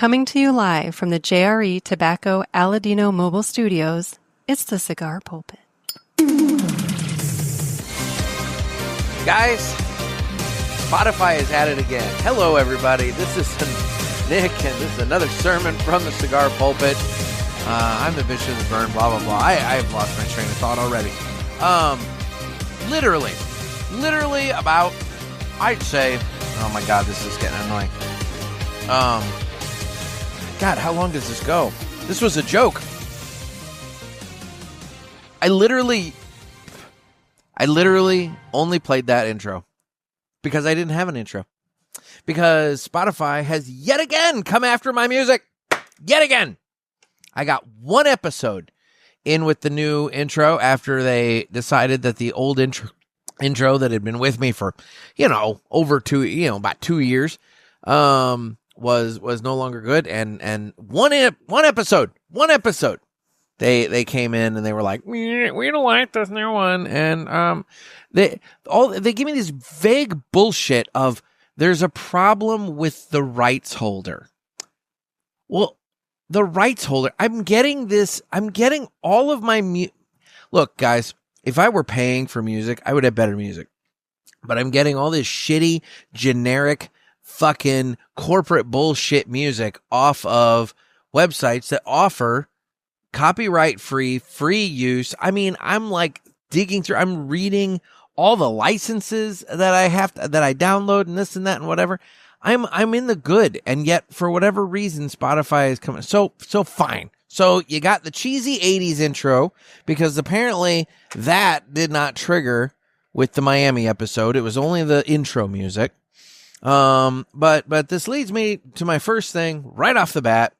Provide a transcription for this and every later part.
Coming to you live from the JRE Tobacco Aladino Mobile Studios, it's the Cigar Pulpit. Guys, Spotify has had it again. Hello, everybody. This is Nick, and this is another sermon from the Cigar Pulpit. I'm the Bishop of the Burn, blah, blah, blah. I've lost my train of thought already. Literally about, I'd say, oh my God, this is getting annoying. God, how long does this go? This was a joke. I literally only played that intro because I didn't have an intro. Because Spotify has yet again come after my music. Yet again. I got one episode in with the new intro after they decided that the old intro that had been with me for, over about 2 years, was no longer good. And one episode, they came in and they were like, we don't like this new one. And, they give me this vague bullshit of there's a problem with the rights holder. Well, the rights holder, I'm getting all of my look, guys, if I were paying for music, I would have better music, but I'm getting all this shitty, generic, fucking corporate bullshit music off of websites that offer copyright free use. I mean, I'm like digging through, I'm reading all the licenses that I download and this and that and whatever. I'm in the good, and yet for whatever reason Spotify is coming. So fine. So you got the cheesy 80s intro because apparently that did not trigger with the Miami episode. It was only the intro music. But this leads me to my first thing right off the bat.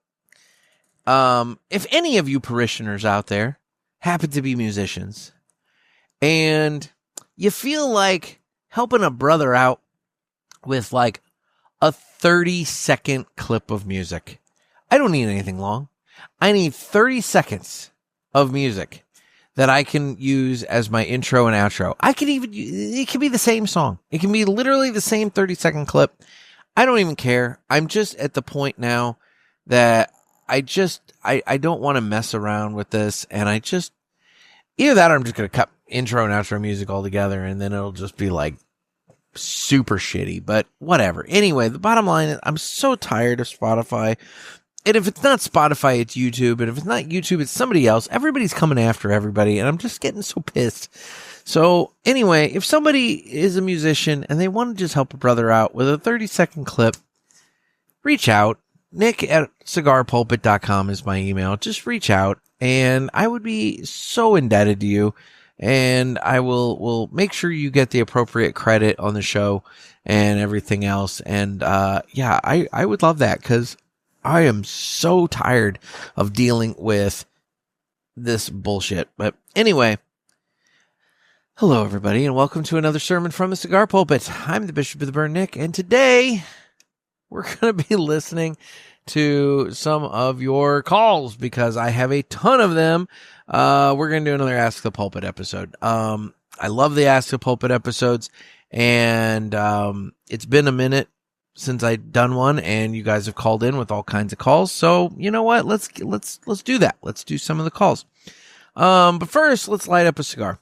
If any of you parishioners out there happen to be musicians and you feel like helping a brother out with like a 30-second clip of music, I don't need anything long. I need 30 seconds of music that I can use as my intro and outro. It can be the same song. It can be literally the same 30-second clip. I don't even care. I'm just at the point now that I don't want to mess around with this. And either that or I'm just going to cut intro and outro music altogether. And then it'll just be like super shitty, but whatever. Anyway, the bottom line is I'm so tired of Spotify. And if it's not Spotify, it's YouTube. And if it's not YouTube, it's somebody else. Everybody's coming after everybody. And I'm just getting so pissed. So anyway, if somebody is a musician and they want to just help a brother out with a 30-second clip, reach out. Nick@cigarpulpit.com is my email. Just reach out and I would be so indebted to you. And I will make sure you get the appropriate credit on the show and everything else. And I would love that because I am so tired of dealing with this bullshit. But anyway, hello everybody and welcome to another sermon from the Cigar Pulpit. I'm the Bishop of the Burn, Nick, and today we're going to be listening to some of your calls because I have a ton of them. We're going to do another Ask the Pulpit episode. I love the Ask the Pulpit episodes, and it's been a minute since I've done one, and you guys have called in with all kinds of calls. So you know what? Let's do that. Let's do some of the calls. But first, let's light up a cigar.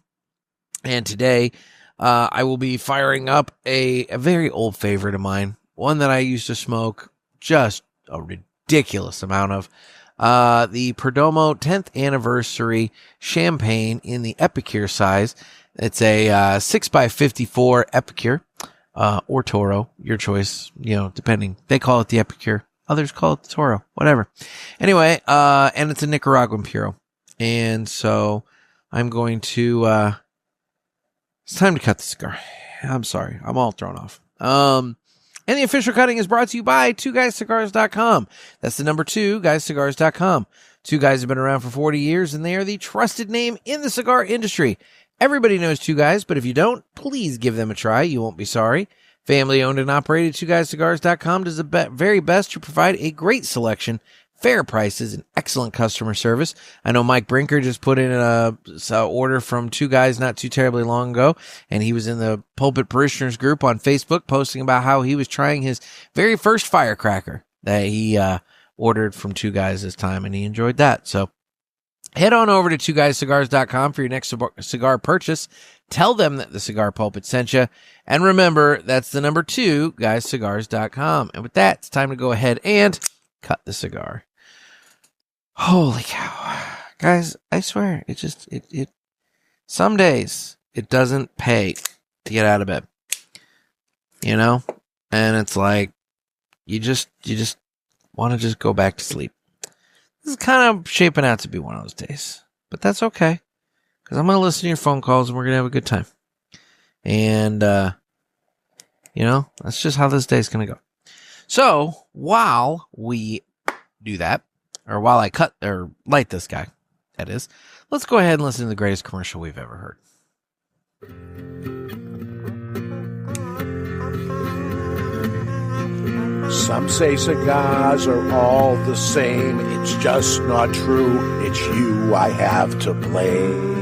And today, I will be firing up a very old favorite of mine, one that I used to smoke just a ridiculous amount of. The Perdomo 10th anniversary champagne in the Epicure size. It's a 6x54 Epicure, or Toro, your choice, depending. They call it the Epicure. Others call it the Toro, whatever. Anyway, and it's a Nicaraguan Puro. And so I'm going to, it's time to cut the cigar. I'm sorry. I'm all thrown off. And the official cutting is brought to you by 2guyscigars.com. That's the number 2guyscigars.com. Two Guys have been around for 40 years, and they are the trusted name in the cigar industry. Everybody knows Two Guys, but if you don't, please give them a try. You won't be sorry. Family owned and operated, 2guyscigars.com does the very best to provide a great selection, fair prices, and excellent customer service. I know Mike Brinker just put in a order from Two Guys not too terribly long ago, and he was in the Pulpit Parishioners group on Facebook posting about how he was trying his very first firecracker that he ordered from Two Guys this time, and he enjoyed that. So head on over to twoguyscigars.com for your next cigar purchase. Tell them that the Cigar Pulpit sent you. And remember, that's the number 2, guyscigars.com. And with that, it's time to go ahead and cut the cigar. Holy cow. Guys, I swear, it some days it doesn't pay to get out of bed. You know? And it's like you just want to just go back to sleep. This is kind of shaping out to be one of those days. But that's okay. Because I'm going to listen to your phone calls and we're going to have a good time. And, you know, that's just how this day's going to go. So, while we do that, or while I cut or light this guy, that is, let's go ahead and listen to the greatest commercial we've ever heard. Some say cigars are all the same. It's just not true. It's you I have to blame.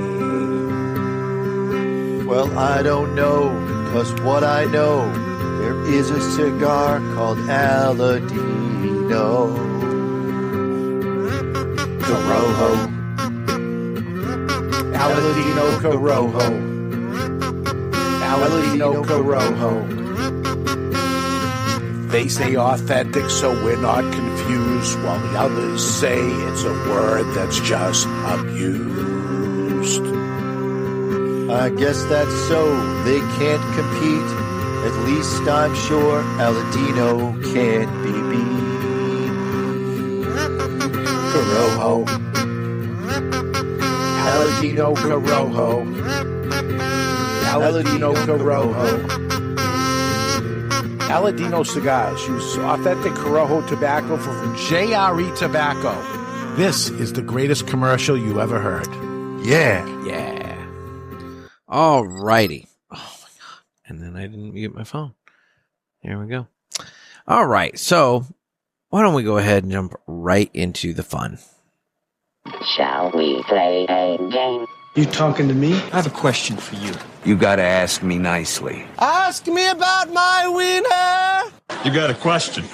Well, I don't know, 'cause what I know, there is a cigar called Aladino Corojo. Aladino Corojo. Aladino Corojo. They say authentic, so we're not confused, while the others say it's a word that's just abused. I guess that's so, they can't compete. At least I'm sure Aladino can't be beat. Corojo. Aladino Corojo. Aladino Corojo. Aladino Cigars use authentic Corojo tobacco from JRE Tobacco. This is the greatest commercial you ever heard. Yeah. Yeah. All righty. Oh, my God. And then I didn't mute my phone. Here we go. All right. So why don't we go ahead and jump right into the fun? Shall we play a game? You talking to me? I have a question for you. You gotta ask me nicely. Ask me about my wiener. You got a question?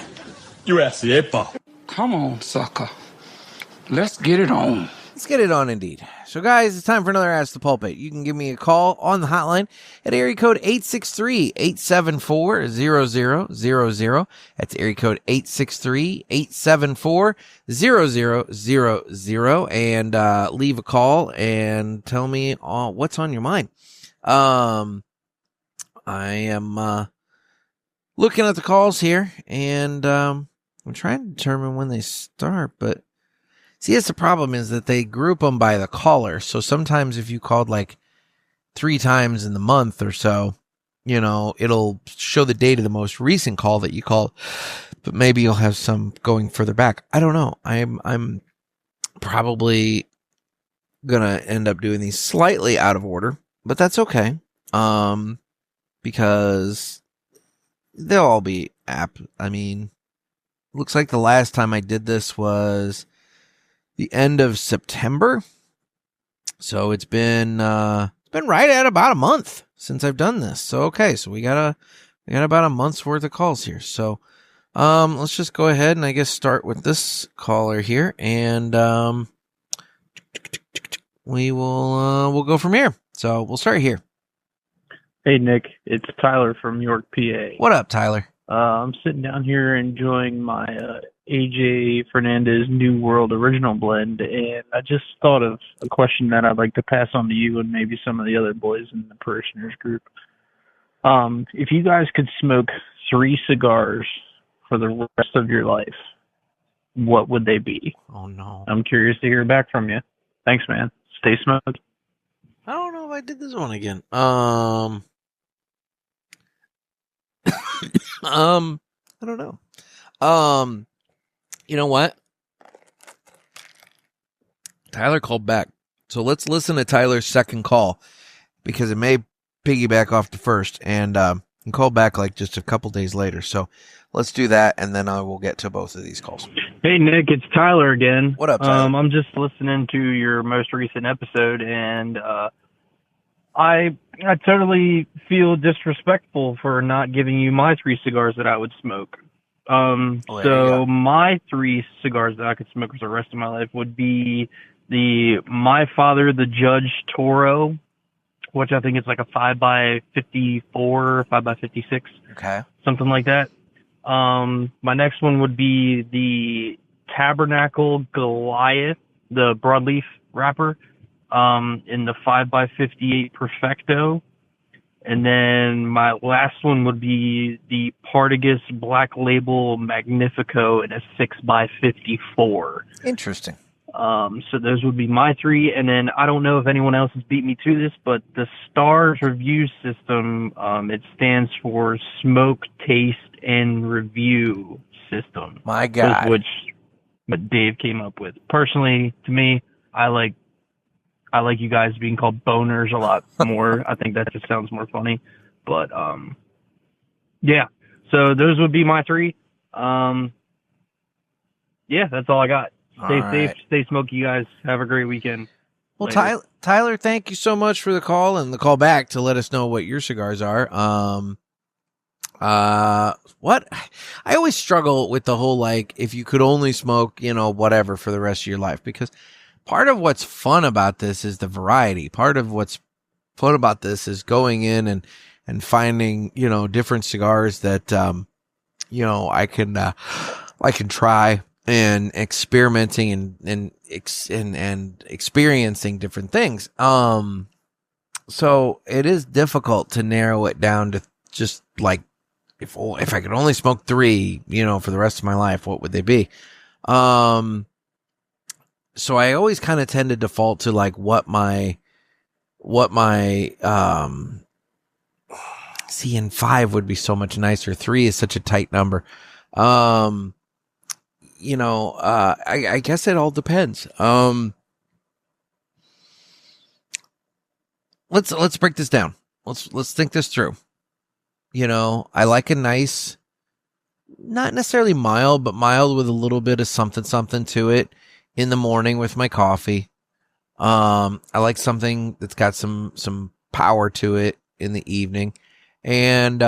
You ask the 8-ball. Come on, sucker. Let's get it on. Let's get it on indeed. So, guys, it's time for another Ask the Pulpit. You can give me a call on the hotline at area code 863-874-0000. That's area code 863-874-0000. And leave a call and tell me what's on your mind. I am looking at the calls here, and I'm trying to determine when they start, but see, that's the problem, is that they group them by the caller. So sometimes if you called like 3 times in the month or so, you know, it'll show the date of the most recent call that you called, but maybe you'll have some going further back. I don't know. I'm probably gonna end up doing these slightly out of order, but that's okay. Because they'll all be apt. I mean, looks like the last time I did this was the end of September. So it's been right at about a month since I've done this. So okay, so we got about a month's worth of calls here. So let's just go ahead and I guess start with this caller here, and we'll go from here. So we'll start here. Hey, Nick, it's Tyler from York, PA. What up, Tyler? I'm sitting down here enjoying my AJ Fernandez New World Original Blend, and I just thought of a question that I'd like to pass on to you and maybe some of the other boys in the parishioners group. If you guys could smoke 3 cigars for the rest of your life, what would they be? Oh, no. I'm curious to hear back from you. Thanks, man. Stay smoked. I don't know if I did this one again. I don't know. You know what? Tyler called back. So let's listen to Tyler's second call, because it may piggyback off the first, and he called back like just a couple days later. So let's do that, and then I will get to both of these calls. Hey, Nick, it's Tyler again. What up, Tyler? I'm just listening to your most recent episode, and I totally feel disrespectful for not giving you my 3 cigars that I would smoke. So go. my 3 cigars that I could smoke for the rest of my life would be My Father the Judge Toro, which I think is like a 5x54, 5x56, Okay. something like that. My next one would be the Tabernacle Goliath, the broadleaf wrapper, in the 5x58 Perfecto. And then my last one would be the Partagas Black Label Magnifico in a 6x54. Interesting. So those would be my 3. And then I don't know if anyone else has beat me to this, but the STARS review system, it stands for Smoke, Taste, and Review System. My God. Which Dave came up with. Personally, to me, I like you guys being called boners a lot more. I think that just sounds more funny. But yeah. So those would be my 3. Yeah, that's all I got. Stay safe, stay smoky, you guys. Have a great weekend. Well, Later. Tyler, thank you so much for the call and the call back to let us know what your cigars are. What I always struggle with the whole, like, if you could only smoke, whatever for the rest of your life, because part of what's fun about this is the variety. Part of what's fun about this is going in and finding, different cigars that, I can try, and experimenting and experiencing different things. So it is difficult to narrow it down to just like, if I could only smoke 3, for the rest of my life, what would they be? So I always kind of tend to default to like what my see, and 5 would be so much nicer. 3 is such a tight number. I guess it all depends. Let's break this down. Let's think this through. I like a nice, not necessarily mild, but mild with a little bit of something to it in the morning with my coffee. I like something that's got some power to it in the evening. And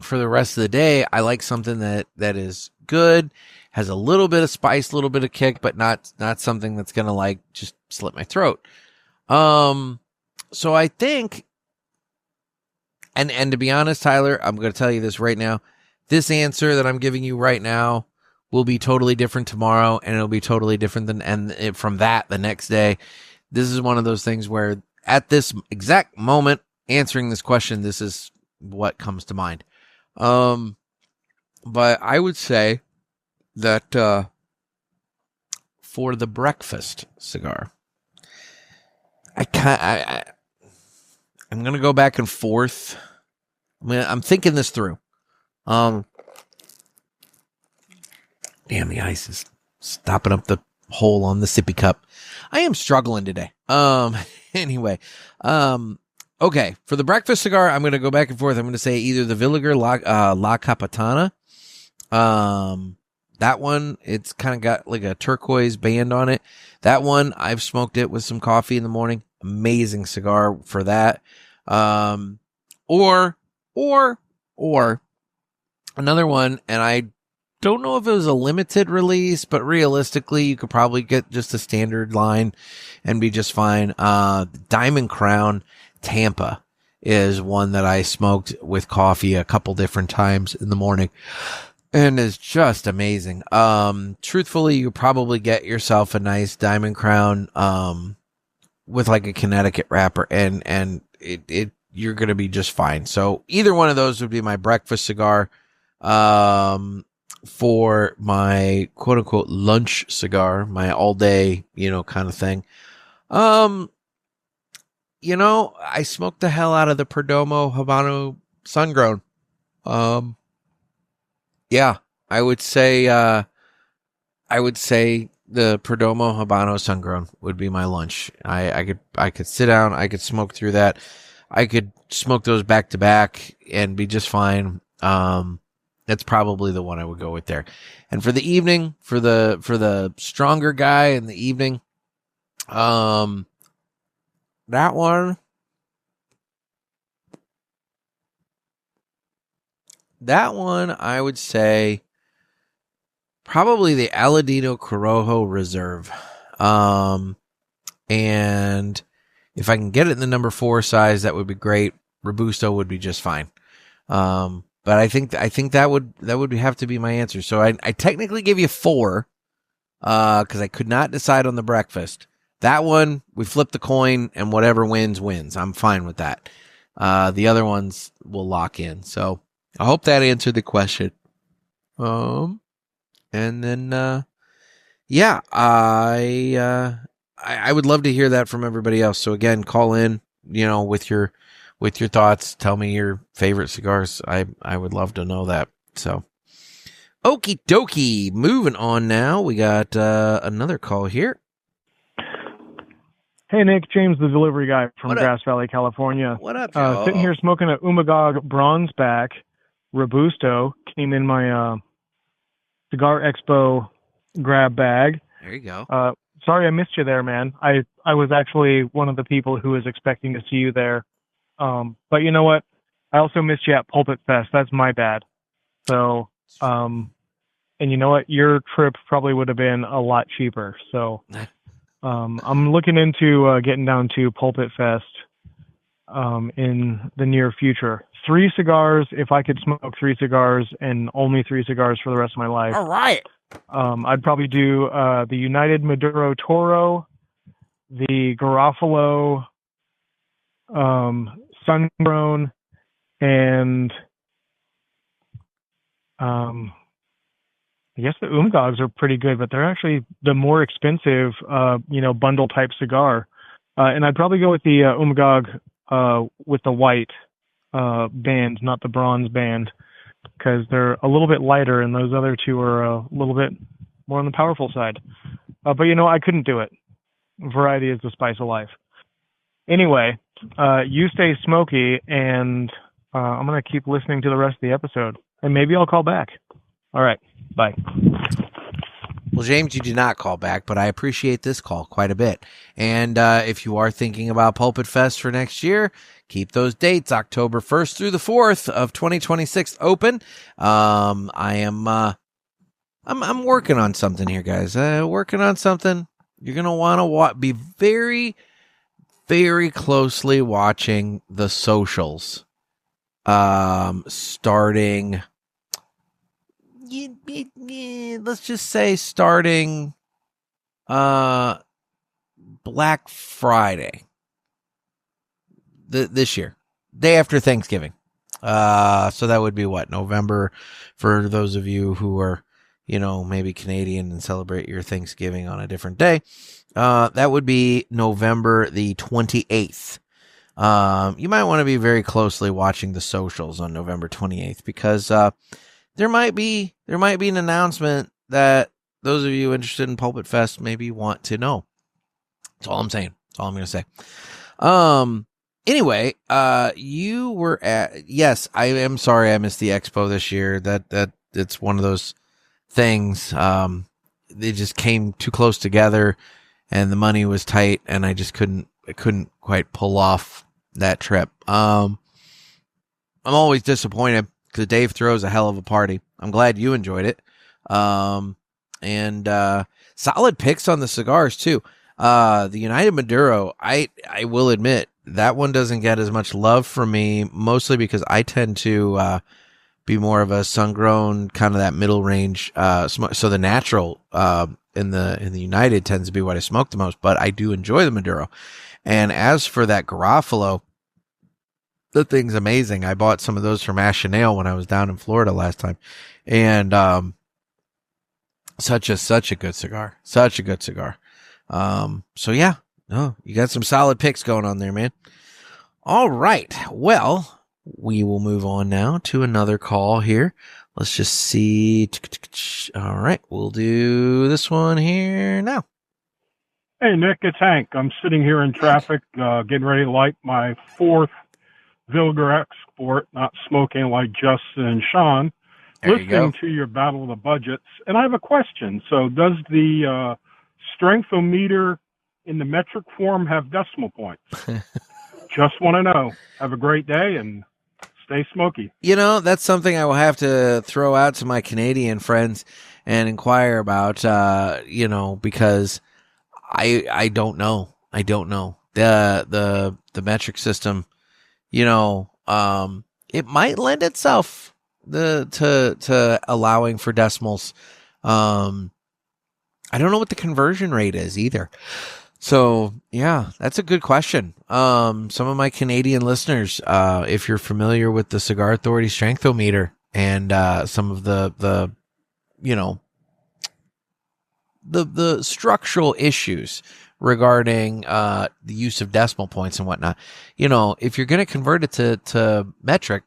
for the rest of the day, I like something that is good, has a little bit of spice, a little bit of kick, but not something that's going to like just slit my throat. So I think, and to be honest, Tyler, I'm going to tell you this right now. This answer that I'm giving you right now will be totally different tomorrow, and it'll be totally different from that the next day. This is one of those things where at this exact moment answering this question, this is what comes to mind. But I would say that for the breakfast cigar, I'm going to go back and forth. I'm thinking this through. Damn, the ice is stopping up the hole on the sippy cup. I am struggling today. Anyway, okay, for the breakfast cigar, I'm going to go back and forth. I'm going to say either the Villiger La Capitana. That one, it's kind of got like a turquoise band on it. That one, I've smoked it with some coffee in the morning. Amazing cigar for that. Or another one, and I don't know if it was a limited release, but realistically, you could probably get just a standard line and be just fine. Diamond Crown Tampa is one that I smoked with coffee a couple different times in the morning, and is just amazing. Truthfully, you probably get yourself a nice Diamond Crown with like a Connecticut wrapper, and you're gonna be just fine. So either one of those would be my breakfast cigar. For my quote unquote lunch cigar, my all day, kind of thing. I smoked the hell out of the Perdomo Habano Sungrown. Yeah, I would say the Perdomo Habano Sungrown would be my lunch. I could sit down, I could smoke through that. I could smoke those back to back and be just fine. That's probably the one I would go with there. And for the evening, for the stronger guy in the evening, that That one, I would say, probably the Aladino Corojo Reserve. And if I can get it in the number 4 size, that would be great. Robusto would be just fine. But I think that would have to be my answer. So I technically give you 4, because I could not decide on the breakfast. That one, we flip the coin, and whatever wins. I'm fine with that. The other ones will lock in. So I hope that answered the question. And then, yeah, I would love to hear that from everybody else. So again, call in, with your thoughts. Tell me your favorite cigars. I would love to know that. So, okie dokie. Moving on now. We got another call here. Hey, Nick. James, the delivery guy from Grass Valley, California. What up, sitting here smoking a Umagog Bronzeback Robusto. Came in my Cigar Expo grab bag. There you go. Sorry I missed you there, man. I was actually one of the people who was expecting to see you there. But you know what? I also missed you at Pulpit Fest. That's my bad. So, and you know what? Your trip probably would have been a lot cheaper. So, I'm looking into getting down to Pulpit Fest in the near future. 3 cigars, if I could smoke 3 cigars and only 3 cigars for the rest of my life. All right. I'd probably do the United Maduro Toro, the Garofalo Sungrown, and I guess the Umgogs are pretty good, but they're actually the more expensive, bundle type cigar. And I'd probably go with the Umgog with the white band, not the bronze band, because they're a little bit lighter, and those other 2 are a little bit more on the powerful side. But I couldn't do it. Variety is the spice of life. Anyway, you stay smoky, and I'm going to keep listening to the rest of the episode, and maybe I'll call back. All right, bye. Well, James, you did not call back, but I appreciate this call quite a bit. And if you are thinking about Pulpit Fest for next year, keep those dates, October 1st through the 4th of 2026 open. I'm working on something here, guys. Working on something. You're going to want to be very, very closely watching the socials. Starting... let's just say starting Black Friday this year, day after Thanksgiving. So that would be what, November, for those of you who are, maybe Canadian and celebrate your Thanksgiving on a different day. That would be November the 28th. You might want to be very closely watching the socials on November 28th, because there might be an announcement that those of you interested in Pulpit Fest maybe want to know. That's all I'm saying. That's all I'm going to say. Anyway, you were at, yes, I am sorry I missed the expo this year. That it's one of those things. They just came too close together, and the money was tight, and I just couldn't quite pull off that trip. I'm always disappointed, because Dave throws a hell of a party. I'm glad you enjoyed it. And solid picks on the cigars too. The United Maduro, I will admit, that one doesn't get as much love from me, mostly because I tend to be more of a sun-grown, kind of that middle range. So the natural in the United tends to be what I smoke the most, but I do enjoy the Maduro. And as for that Garofalo, the thing's amazing. I bought some of those from Ash and Nail when I was down in Florida last time. And such a good cigar. Such a good cigar. So yeah. No, you got some solid picks going on there, man. All right. Well, we will move on now to another call here. Let's just see. All right. We'll do this one here now. Hey, Nick, it's Hank. I'm sitting here in traffic, getting ready to light my 4th Villiger Export, not smoking like Justin and Sean, listening to your Battle of the Budgets. And I have a question. So does the strength-o-meter in the metric form have decimal points? Just want to know. Have a great day and stay smoky. You know, that's something I will have to throw out to my Canadian friends and inquire about, because I don't know. I don't know. The metric system, it might lend itself to allowing for decimals. I don't know what the conversion rate is either. So, yeah, that's a good question. Some of my Canadian listeners, if you're familiar with the Cigar Authority Strengthometer and some of the structural issues regarding the use of decimal points and whatnot, if you're going to convert it to metric,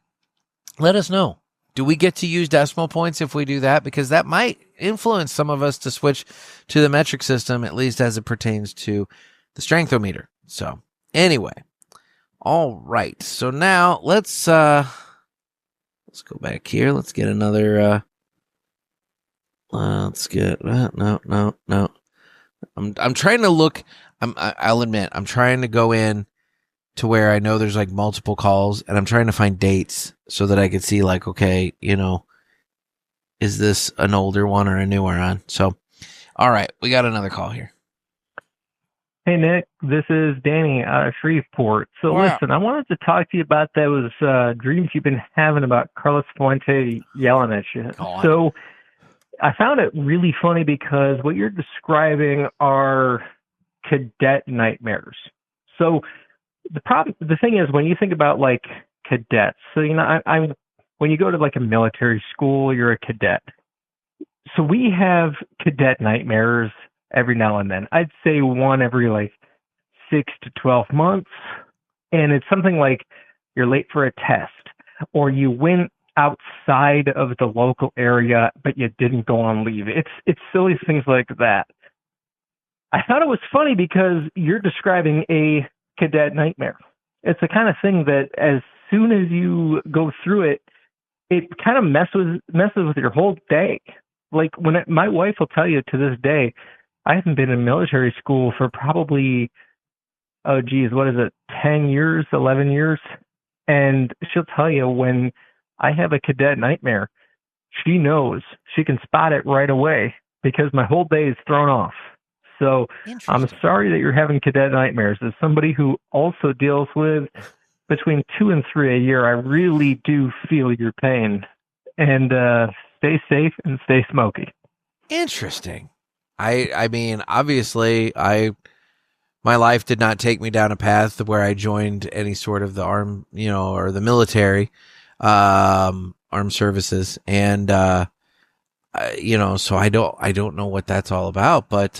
let us know. Do we get to use decimal points if we do that? Because that might influence some of us to switch to the metric system, at least as it pertains to the strengthometer. So anyway, all right. So now let's go back here. Let's get another. Let's get no. I'm trying to look. I'll admit I'm trying to go in to where I know there's like multiple calls, and I'm trying to find dates so that I could see like, okay, is this an older one or a newer one? So, all right, we got another call here. Hey, Nick, this is Danny out of Shreveport. So listen, I wanted to talk to you about those dreams you've been having about Carlos Fuente yelling at you. So I found it really funny because what you're describing are cadet nightmares. So the thing is, when you think about like cadets, so I'm when you go to like a military school, you're a cadet. So we have cadet nightmares every now and then. I'd say one every like 6 to 12 months, and it's something like you're late for a test, or you went outside of the local area but you didn't go on leave. It's silly things like that. I thought it was funny because you're describing a cadet nightmare. It's the kind of thing that as soon as you go through it, it kind of messes with your whole day. Like my wife will tell you to this day, I haven't been in military school for probably, 10 years, 11 years. And she'll tell you when I have a cadet nightmare, she knows, she can spot it right away because my whole day is thrown off. So I'm sorry that you're having cadet nightmares. As somebody who also deals with between 2 and 3 a year, I really do feel your pain. And stay safe and stay smoky. Interesting. I mean, obviously, my life did not take me down a path where I joined any sort of the armed, or the military, armed services, and so I don't know what that's all about, but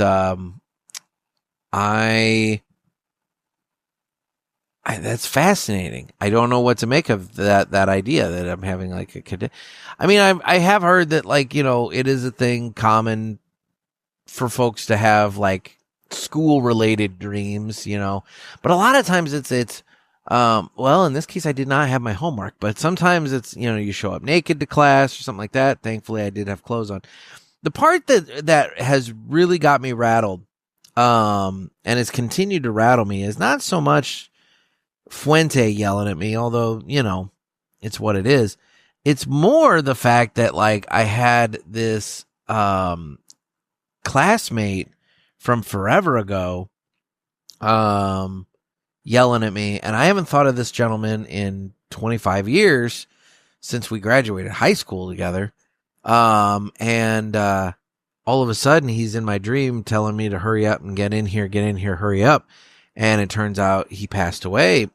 that's fascinating. I don't know what to make of that idea that I'm having like a cadet. I mean, I have heard that like, it is a thing common for folks to have like school related dreams, but a lot of times it's well, in this case, I did not have my homework, but sometimes it's, you show up naked to class or something like that. Thankfully, I did have clothes on. The part that has really got me rattled, and has continued to rattle me is not so much Fuente yelling at me, although, it's what it is. It's more the fact that like I had this, classmate from forever ago, yelling at me, and I haven't thought of this gentleman in 25 years since we graduated high school together. And all of a sudden he's in my dream telling me to hurry up and get in here, hurry up. And it turns out he passed away,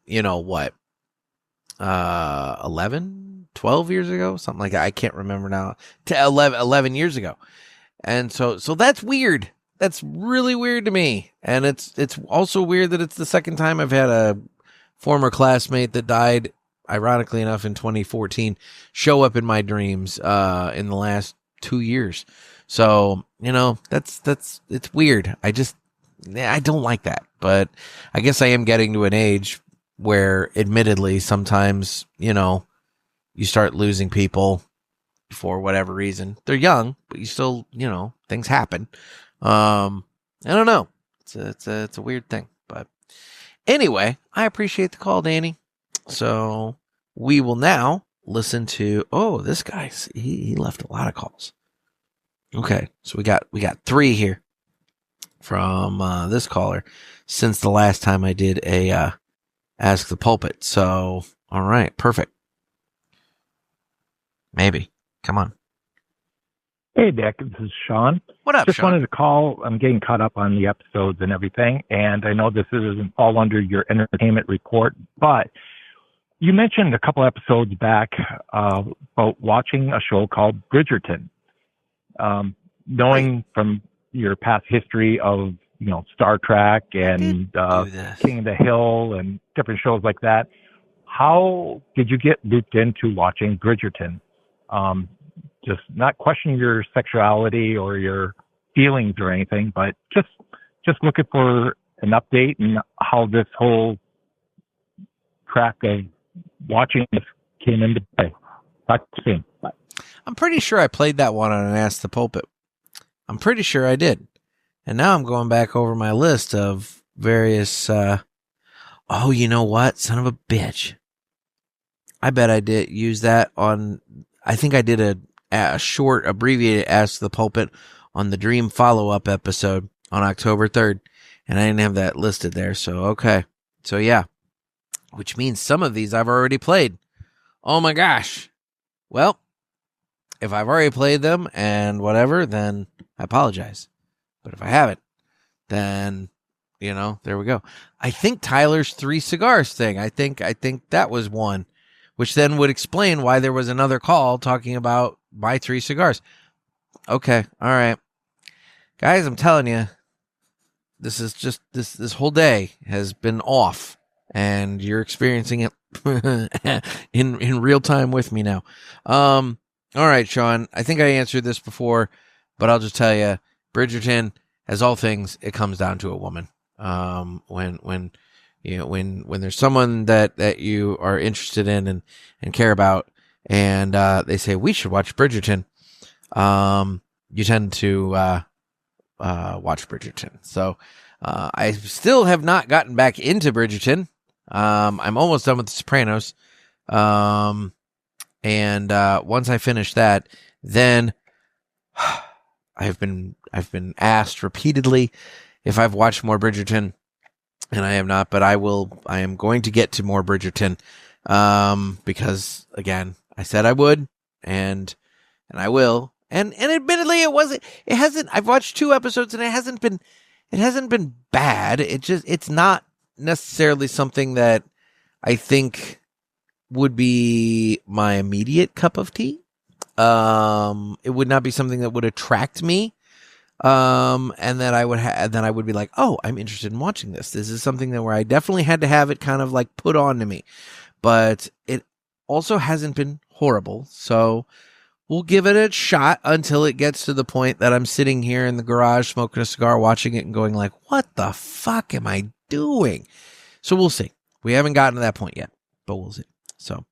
12 years ago, something like that. I can't remember now. 11 years ago. And so that's weird. That's really weird to me. And it's also weird that it's the second time I've had a former classmate that died, ironically enough, in 2014, show up in my dreams in the last 2 years. So, it's weird. I don't like that. But I guess I am getting to an age where, admittedly, sometimes, you start losing people for whatever reason. They're young, but you still, things happen. I don't know. It's a weird thing, but anyway, I appreciate the call, Danny. So we will now listen to, this guy, he left a lot of calls. Okay, so we got 3 here from this caller since the last time I did a Ask the Pulpit. So, all right, perfect. Maybe. Come on. Hey, Dick, this is Sean. What up, Just Sean? wanted to call. I'm getting caught up on the episodes and everything, and I know this doesn't fall under your entertainment report, but you mentioned a couple episodes back about watching a show called Bridgerton. Knowing from your past history of, Star Trek and King of the Hill and different shows like that, how did you get looped into watching Bridgerton? Just not questioning your sexuality or your feelings or anything, but just looking for an update and how this whole track of watching this came into play. Talk to you soon. Bye. I'm pretty sure I played that one on an Ask the Pulpit. I'm pretty sure I did. And now I'm going back over my list of various, you know what? Son of a bitch. I bet I did use that on, I think I did a short abbreviated Ask the Pulpit on the Dream follow-up episode on October 3rd. And I didn't have that listed there. So, okay. So, yeah. Which means some of these I've already played. Oh my gosh. Well, if I've already played them and whatever, then I apologize. But if I haven't, then, there we go. I think Tyler's 3 cigars thing, I think that was one, which then would explain why there was another call talking about my 3 cigars. Okay. All right. Guys, I'm telling you, this is just, this whole day has been off, and you're experiencing it in real time with me now. All right, Sean, I think I answered this before, but I'll just tell you, Bridgerton, as all things, it comes down to a woman. When there's someone that you are interested in and care about, and they say we should watch Bridgerton, you tend to watch Bridgerton. So I still have not gotten back into Bridgerton. I'm almost done with The Sopranos. And once I finish that, then I've been asked repeatedly if I've watched more Bridgerton, and I have not, but I am going to get to more Bridgerton, because again, I said I would, and I will. And admittedly, I've watched 2 episodes and it hasn't been bad. It's not necessarily something that I think would be my immediate cup of tea. It would not be something that would attract me. And that I would be like, oh, I'm interested in watching this. This is something where I definitely had to have it kind of like put on to me, but it also hasn't been horrible. So we'll give it a shot until it gets to the point that I'm sitting here in the garage smoking a cigar, watching it and going like, what the fuck am I doing? So we'll see. We haven't gotten to that point yet, but we'll see. So,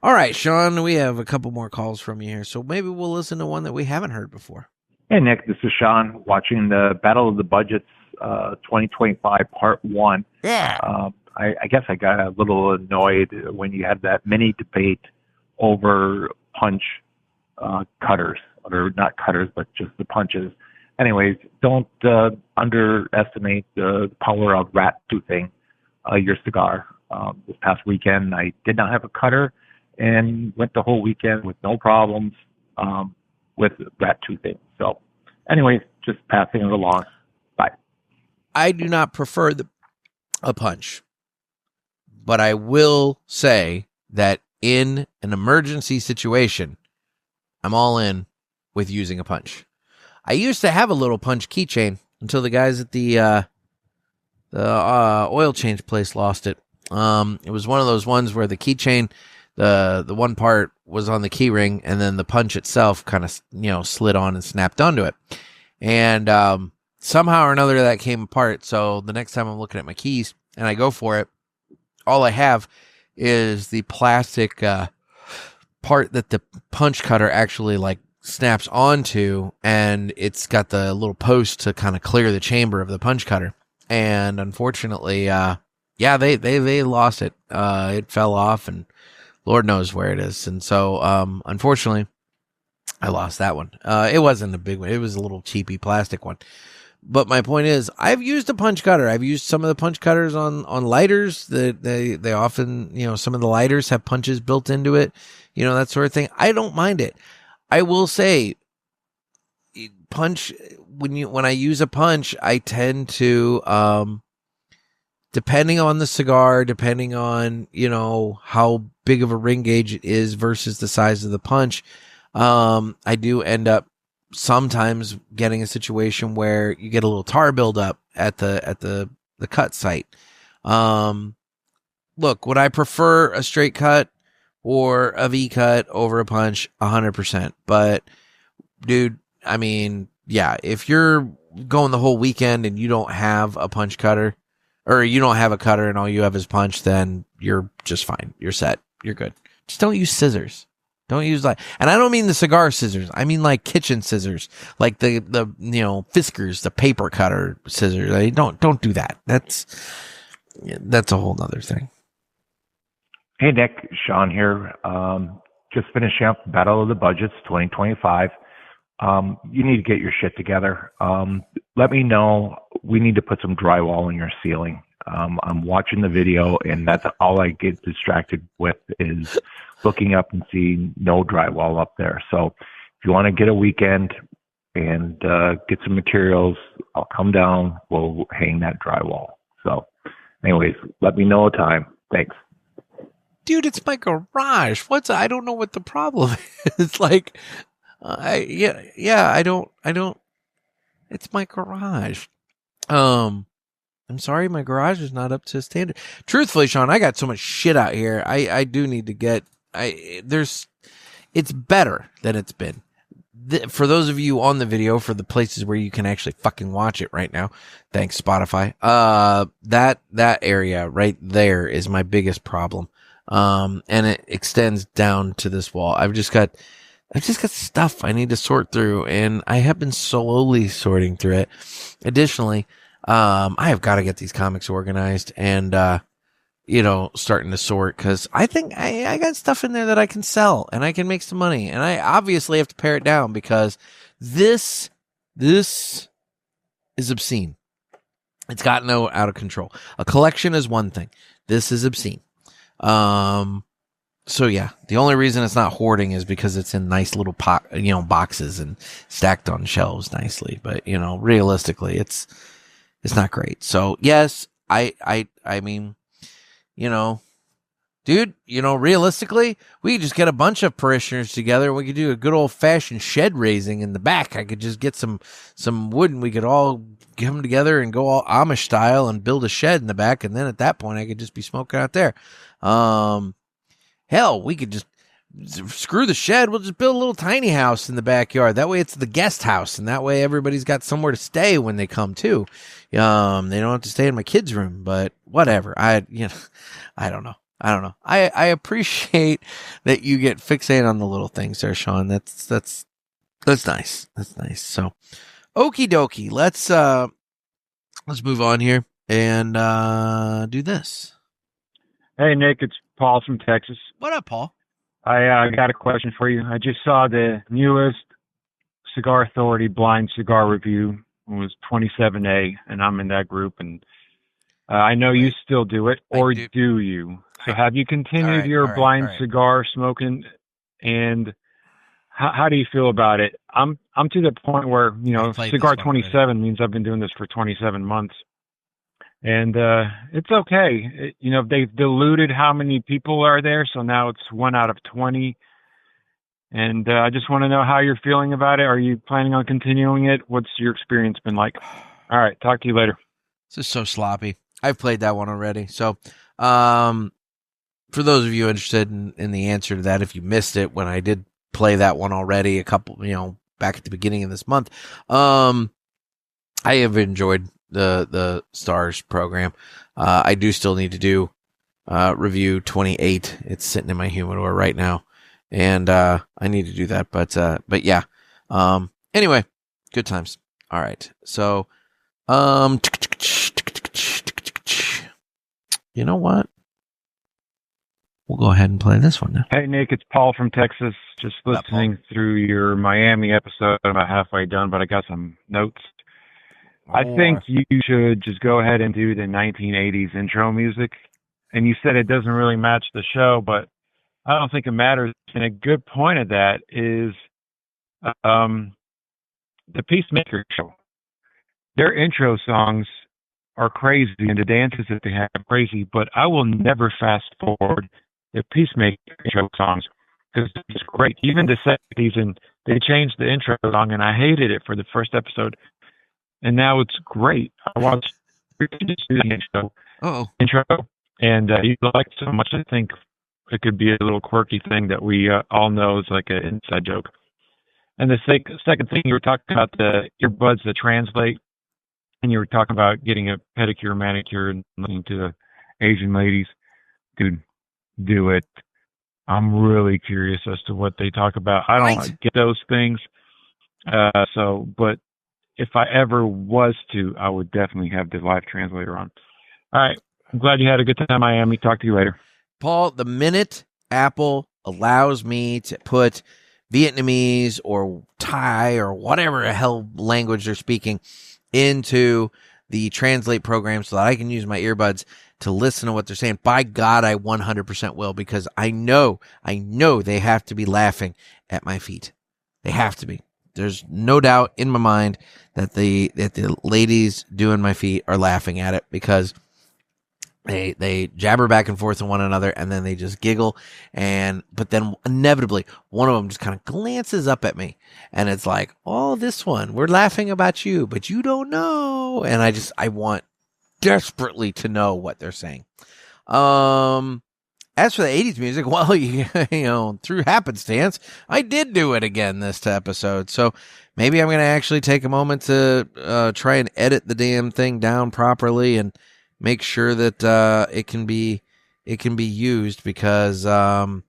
all right, Sean, we have a couple more calls from you here. So maybe we'll listen to one that we haven't heard before. Hey, Nick, this is Sean watching the Battle of the Budgets 2025 Part 1. Yeah. I guess I got a little annoyed when you had that mini debate over punch cutters, or not cutters, but just the punches. Anyways, don't underestimate the power of rat toothing your cigar. This past weekend, I did not have a cutter and went the whole weekend with no problems with rat toothing. So, anyways, just passing it along. Bye. I do not prefer a punch, but I will say that in an emergency situation, I'm all in with using a punch. I used to have a little punch keychain until the guys at the oil change place lost it. It was one of those ones where the keychain, the one part was on the key ring, and then the punch itself kind of, slid on and snapped onto it. And somehow or another that came apart. So the next time I'm looking at my keys and I go for it, all I have is the plastic part that the punch cutter actually like snaps onto, and it's got the little post to kind of clear the chamber of the punch cutter. And unfortunately, they lost it. It fell off, and Lord knows where it is. And so, unfortunately, I lost that one. It wasn't a big one. It was a little cheapy plastic one. But my point is, I've used a punch cutter. I've used some of the punch cutters on lighters. They often, some of the lighters have punches built into it, that sort of thing. I don't mind it. I will say, punch, when I use a punch, I tend to, depending on the cigar, depending on, how big of a ring gauge it is versus the size of the punch, I do end up sometimes getting a situation where you get a little tar buildup at the cut site. Look, would I prefer a straight cut or a V cut over a punch? 100%. But dude, I mean, yeah, if you're going the whole weekend and you don't have a punch cutter, or you don't have a cutter and all you have is punch, then you're just fine. You're set. You're good. Just don't use scissors. Don't use and I don't mean the cigar scissors. I mean like kitchen scissors, like the Fiskars, the paper cutter scissors. Don't do that. That's a whole nother thing. Hey Nick, Sean here. Just finishing up Battle of the Budgets 2025. You need to get your shit together. Let me know. We need to put some drywall in your ceiling. I'm watching the video, and that's all I get distracted with is looking up and seeing no drywall up there. So if you want to get a weekend and get some materials, I'll come down. We'll hang that drywall. So anyways, let me know a time. Thanks. Dude, it's my garage. I don't know what the problem is. Like, I don't, it's my garage. I'm sorry, my garage is not up to standard. Truthfully, Sean, I got so much shit out here. I do need to get, it's better than it's been. For those of you on the video, for the places where you can actually fucking watch it right now, thanks Spotify. That area right there is my biggest problem. And it extends down to this wall. I've just got stuff I need to sort through, and I have been slowly sorting through it. Additionally, I have got to get these comics organized and, starting to sort, because I think I got stuff in there that I can sell and I can make some money, and I obviously have to pare it down because this is obscene. It's gotten out of control. A collection is one thing. This is obscene. So yeah, the only reason it's not hoarding is because it's in nice little boxes and stacked on shelves nicely. But realistically, it's not great. So yes, I mean, dude, realistically, we could just get a bunch of parishioners together and we could do a good old fashioned shed raising in the back. I could just get some wood and we could all get them together and go all Amish style and build a shed in the back. And then at that point, I could just be smoking out there. Hell, we could just screw the shed. We'll just build a little tiny house in the backyard. That way it's the guest house, and that way everybody's got somewhere to stay when they come too. They don't have to stay in my kid's room, but whatever. I don't know. I appreciate that you get fixated on the little things there, Sean. That's nice. That's nice. So, okie dokie. Let's move on here and do this. Hey, Nick, it's Paul from Texas. What up, Paul? I got a question for you. I just saw the newest Cigar Authority blind cigar review. It was 27A, and I'm in that group. And I know you still do it, or do you? So have you continued your blind cigar smoking? And how do you feel about it? I'm to the point where Cigar 27 means I've been doing this for 27 months. And it's okay. They've diluted how many people are there, so now it's 1 out of 20. And I just want to know how you're feeling about it. Are you planning on continuing it? What's your experience been like? All right, talk to you later. This is so sloppy. I've played that one already. So for those of you interested in the answer to that, if you missed it when I did play that one already a couple, back at the beginning of this month, I have enjoyed the stars program. I do still need to do review 28. It's sitting in my humidor right now, and I need to do that. But yeah. Anyway, good times. All right. So, you know what? we'll go ahead and play this one now. Hey, Nick, it's Paul from Texas. Just listening through your Miami episode. I'm about halfway done, but I got some notes. I think you should just go ahead and do the 1980s intro music. And you said it doesn't really match the show, but I don't think it matters. And a good point of that is the Peacemaker show. Their intro songs are crazy, and the dances that they have are crazy, but I will never fast forward the Peacemaker intro songs because it's great. Even the second season, they changed the intro song, and I hated it for the first episode, and now it's great. I watched the intro, and you like it so much, I think it could be a little quirky thing that we all know is like an inside joke. And the second thing, you were talking about the earbuds that translate, and you were talking about getting a pedicure, manicure, and listening to the Asian ladies. Dude, do it. I'm really curious as to what they talk about. I don't get those things. But if I ever was to, I would definitely have the live translator on. All right. I'm glad you had a good time, Miami. Talk to you later. Paul, the minute Apple allows me to put Vietnamese or Thai or whatever the hell language they're speaking into the translate program so that I can use my earbuds to listen to what they're saying, by God, I 100% will, because I know they have to be laughing at my feet. They have to be. There's no doubt in my mind that the ladies doing my feet are laughing at it, because they jabber back and forth on one another, and then they just giggle, but then inevitably one of them just kind of glances up at me, and it's like, oh, this one, we're laughing about you, but you don't know. And I want desperately to know what they're saying. As for the 80s music, well, you know, through happenstance, I did do it again this episode. So maybe I'm going to actually take a moment to try and edit the damn thing down properly and make sure that it can be used, because I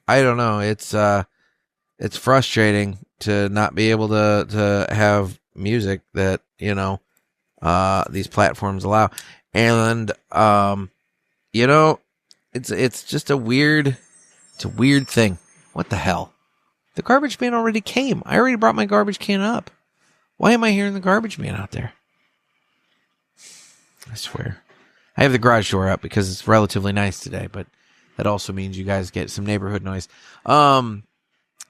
don't know, it's frustrating to not be able to have music that, you know, these platforms allow. And you know, it's just a weird thing. What the hell? The garbage man already came. I already brought my garbage can up. Why am I hearing the garbage man out there? I swear. I have the garage door up because it's relatively nice today, but that also means you guys get some neighborhood noise.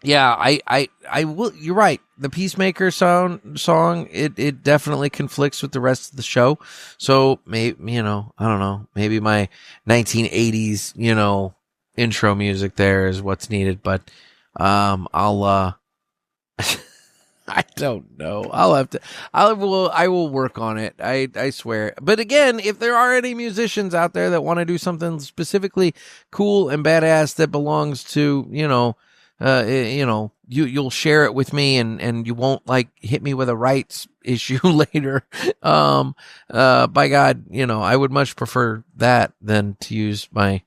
Yeah, I will. You're right. The Peacemaker song, it definitely conflicts with the rest of the show. So maybe, you know, I don't know. Maybe my 1980s, you know, intro music there is what's needed. But I'll I don't know. I will work on it. I swear. But again, if there are any musicians out there that want to do something specifically cool and badass that belongs to, you know, you'll share it with me, and you won't like hit me with a rights issue later. By God, you know, I would much prefer that than to use my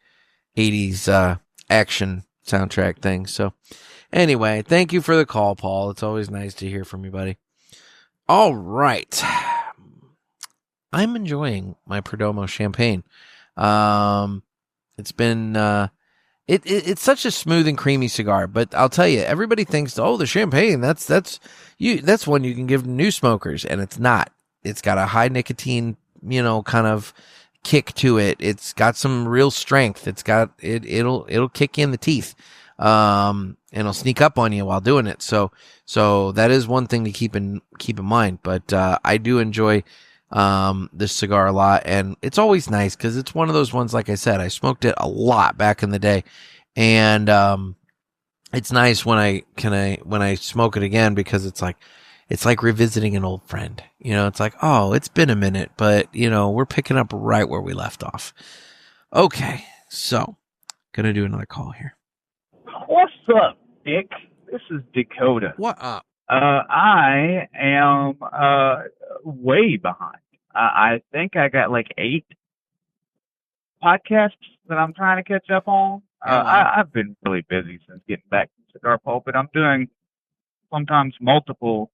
80s action soundtrack thing. So anyway, thank you for the call, Paul. It's always nice to hear from you, buddy. All right. I'm enjoying my Perdomo champagne. It's been it's such a smooth and creamy cigar, but I'll tell you, everybody thinks, oh, the champagne, that's one you can give to new smokers, and it's not. It's got a high nicotine, you know, kind of kick to it. It's got some real strength. It'll kick you in the teeth. And it'll sneak up on you while doing it. So that is one thing to keep in mind. But I do enjoy this cigar a lot, and it's always nice because it's one of those ones, like I said, I smoked it a lot back in the day, and it's nice when I smoke it again, because it's like revisiting an old friend. You know, it's like, oh, it's been a minute, but you know, we're picking up right where we left off. Okay, so gonna do another call here. What's up, Dick? This is Dakota. What up? I am way behind. I think I got like 8 podcasts that I'm trying to catch up on. I've been really busy since getting back to Cigar Pulpit. I'm doing sometimes multiple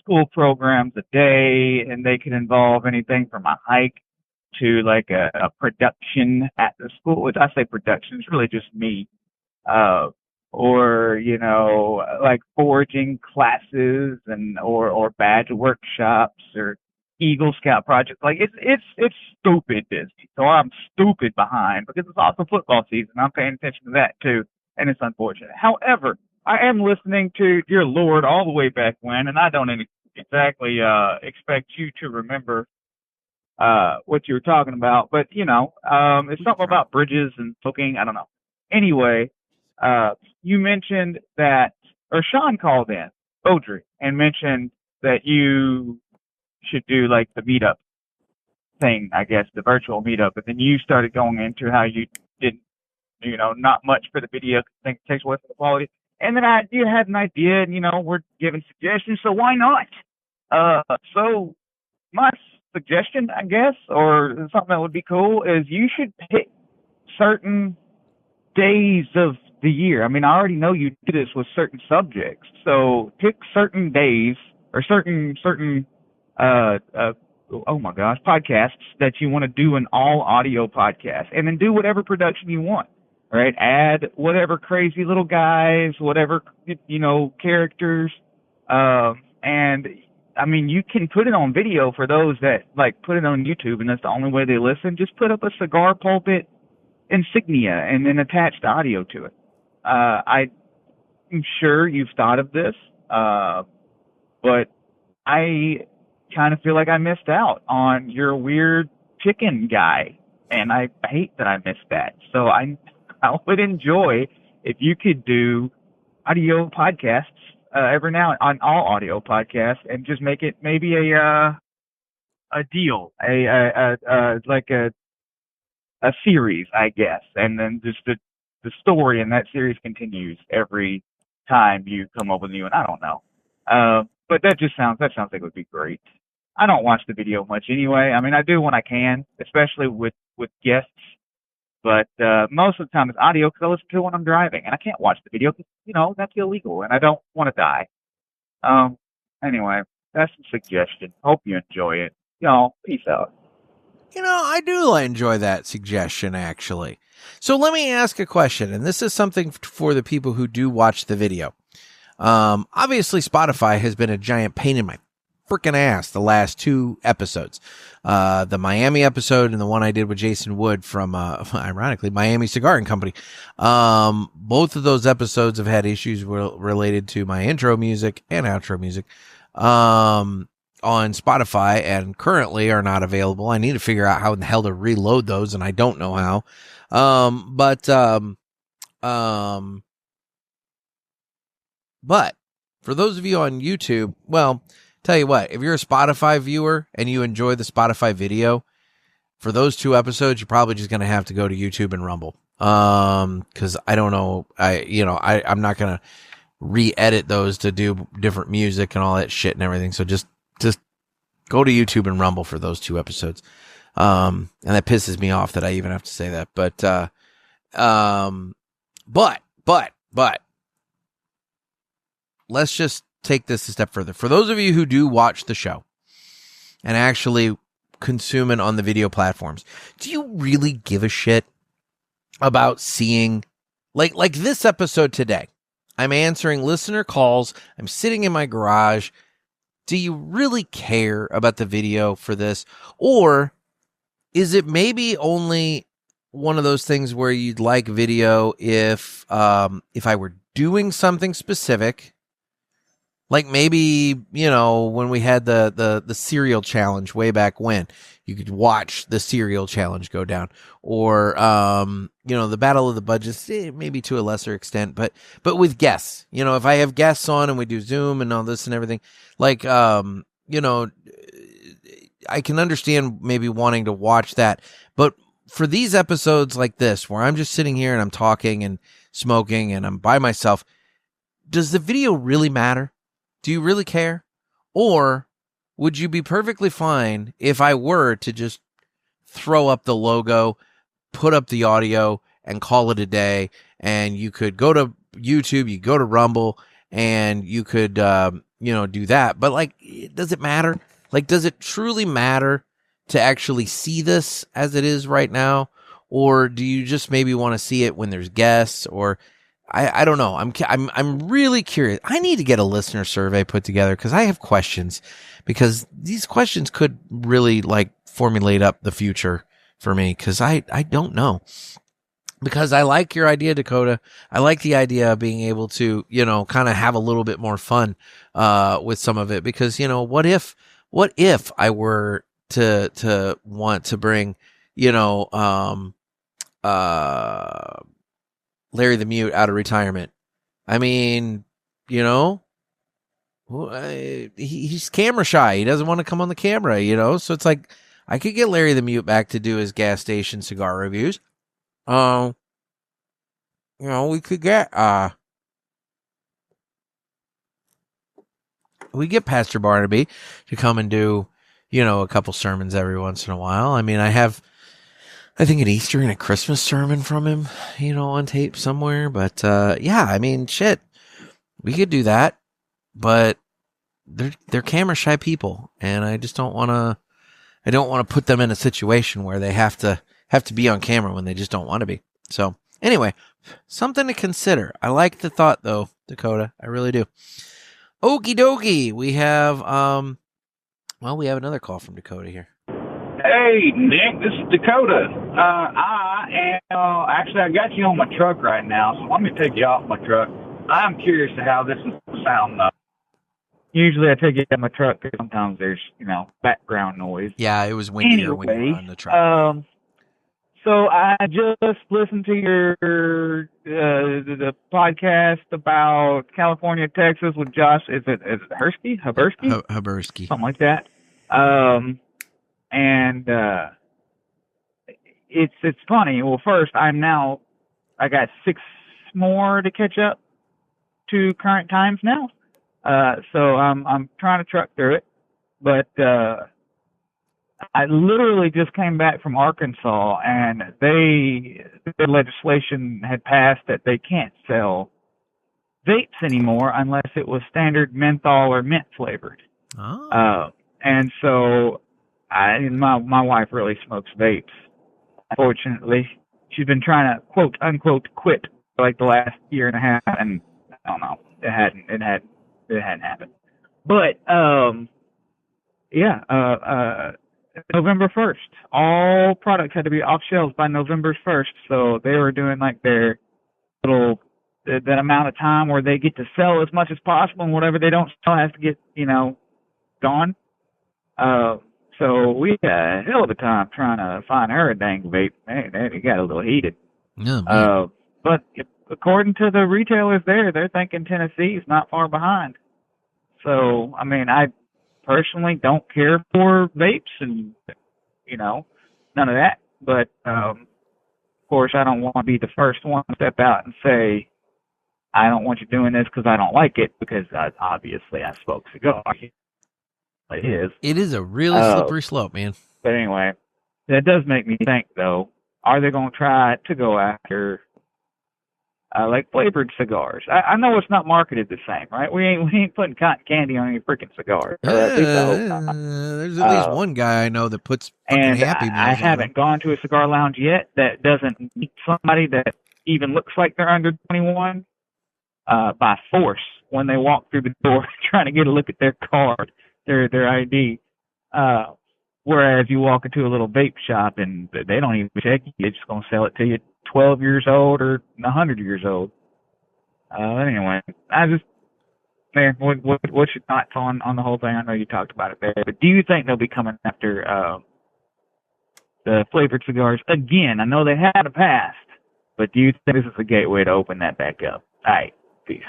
school programs a day, and they can involve anything from a hike to like a production at the school. Which I say production, it's really just me. Or, you know, like foraging classes or badge workshops or Eagle Scout projects. Like it's stupid busy. So I'm stupid behind because it's also football season. I'm paying attention to that too. And it's unfortunate. However, I am listening to Dear Lord all the way back when, and I don't exactly expect you to remember what you were talking about, but you know, it's something about bridges and smoking. I don't know. Anyway, you mentioned that, or Sean called in, Audrey, and mentioned that you should do like the meetup thing, I guess, the virtual meetup, but then you started going into how you didn't, you know, not much for the video, think it takes away from the quality. And then you had an idea, and you know, we're giving suggestions, so why not? So my suggestion, I guess, or something that would be cool, is you should pick certain days of the year. I mean, I already know you do this with certain subjects, so pick certain days or certain oh my gosh, podcasts that you want to do an all audio podcast, and then do whatever production you want. Right? Add whatever crazy little guys, whatever, you know, characters, and I mean, you can put it on video for those that like put it on YouTube, and that's the only way they listen. Just put up a Cigar Pulpit insignia and then attach the audio to it. I'm sure you've thought of this, but I kind of feel like I missed out on your weird chicken guy, and I hate that I missed that. So I would enjoy if you could do audio podcasts every now on all audio podcasts, and just make it maybe a deal, like a series, I guess, and then just the story in that series continues every time you come up with a new one. I don't know, but that sounds like it would be great. I don't watch the video much anyway. I mean, I do when I can, especially with guests. But most of the time it's audio because I listen to it when I'm driving, and I can't watch the video because, you know, that's illegal, and I don't want to die. Anyway, that's a suggestion. Hope you enjoy it. Y'all, peace out. You know, I do enjoy that suggestion, actually. So let me ask a question, and this is something for the people who do watch the video. Obviously, Spotify has been a giant pain in my freaking ass the last two episodes. The Miami episode and the one I did with Jason Wood from, ironically, Miami Cigar and Company. Both of those episodes have had issues related to my intro music and outro music on Spotify, and currently are not available. I need to figure out how in the hell to reload those, and I don't know how. But for those of you on YouTube, well, tell you what, if you're a Spotify viewer and you enjoy the Spotify video, for those two episodes, you're probably just going to have to go to YouTube and Rumble. Cause I don't know. I'm not going to re-edit those to do different music and all that shit and everything. So just go to YouTube and Rumble for those two episodes. And that pisses me off that I even have to say that, but let's just take this a step further. For those of you who do watch the show and actually consume it on the video platforms, do you really give a shit about seeing like this episode today? I'm answering listener calls. I'm sitting in my garage. Do you really care about the video for this? Or is it maybe only one of those things where you'd like video if I were doing something specific? Like maybe, you know, when we had the cereal challenge way back when, you could watch the cereal challenge go down. Or, you know, the Battle of the Budgets, maybe to a lesser extent, but with guests. You know, if I have guests on and we do Zoom and all this and everything, like, you know, I can understand maybe wanting to watch that. But for these episodes like this, where I'm just sitting here and I'm talking and smoking and I'm by myself, does the video really matter? Do you really care? Or would you be perfectly fine if I were to just throw up the logo, put up the audio, and call it a day? And you could go to YouTube, you go to Rumble, and you could, you know, do that. But like, does it matter? Like, does it truly matter to actually see this as it is right now? Or do you just maybe want to see it when there's guests? Or I don't know. I'm really curious. I need to get a listener survey put together because I have questions, because these questions could really like formulate up the future for me, because I don't know. Because I like your idea, Dakota. I like the idea of being able to, kind of have a little bit more fun with some of it. Because, what if I were to want to bring, Larry the Mute out of retirement? I mean, he's camera shy. He doesn't want to come on the camera, so it's like I could get Larry the Mute back to do his gas station cigar reviews. We could get Pastor Barnaby to come and do, a couple sermons every once in a while. I mean, I think an Easter and a Christmas sermon from him, on tape somewhere. But yeah, I mean, shit, we could do that. But they're camera shy people, and I just don't want to. I don't want to put them in a situation where they have to be on camera when they just don't want to be. So anyway, something to consider. I like the thought though, Dakota. I really do. Okie dokie. We have we have another call from Dakota here. Hey, Nick, this is Dakota. Actually, I got you on my truck right now, so let me take you off my truck. I'm curious to how this is sound. Usually I take it in my truck because sometimes there's, background noise. Yeah, it was windier when you were on the truck. So I just listened to your the podcast about California, Texas with Josh. Is it Hubersky? Hubersky. Something like that. And it's funny. Well, first, I got 6 more to catch up to current times now. So I'm trying to truck through it, but I literally just came back from Arkansas, and their legislation had passed that they can't sell vapes anymore unless it was standard menthol or mint flavored. Oh. And so my wife really smokes vapes. Unfortunately, she's been trying to quote unquote quit for like the last year and a half, and I don't know, it hadn't happened. But November 1st, all products had to be off shelves by November 1st. So they were doing like their little that amount of time where they get to sell as much as possible, and whatever they don't sell has to get gone. So we had a hell of a time trying to find her a dang vape. Man, it got a little heated. Yeah, but according to the retailers they're thinking Tennessee's not far behind. So, I mean, I personally don't care for vapes and, none of that. But, of course, I don't want to be the first one to step out and say, I don't want you doing this because I don't like it, because obviously I smoke cigars. It is a really slippery slope, man. But anyway, that does make me think, though, are they going to try to go after like flavored cigars? I know it's not marketed the same, right? We ain't putting cotton candy on any freaking cigar. There's at least one guy I know that puts fucking Happy Meals. I haven't gone to a cigar lounge yet that doesn't meet somebody that even looks like they're under 21 by force when they walk through the door trying to get a look at their card, their ID. Whereas you walk into a little vape shop and they don't even check you. They're just going to sell it to you 12 years old or 100 years old. Anyway, what's your thoughts on the whole thing? I know you talked about it there, but do you think they'll be coming after the flavored cigars again? I know they had a past, but do you think this is a gateway to open that back up? All right, peace.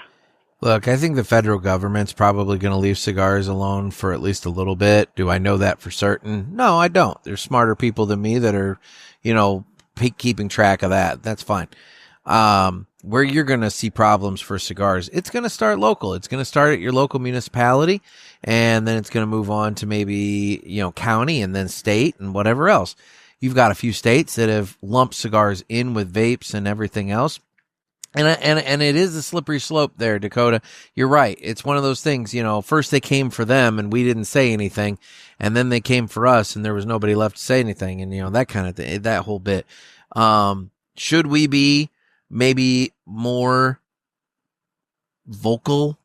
Look, I think the federal government's probably going to leave cigars alone for at least a little bit. Do I know that for certain? No, I don't. There's smarter people than me that are, keeping track of that. That's fine. Where you're going to see problems for cigars, it's going to start local. It's going to start at your local municipality, and then it's going to move on to maybe, county and then state and whatever else. You've got a few states that have lumped cigars in with vapes and everything else. And it is a slippery slope there, Dakota. You're right. It's one of those things, first they came for them and we didn't say anything, and then they came for us and there was nobody left to say anything, and that kind of thing, that whole bit. Should we be maybe more vocal,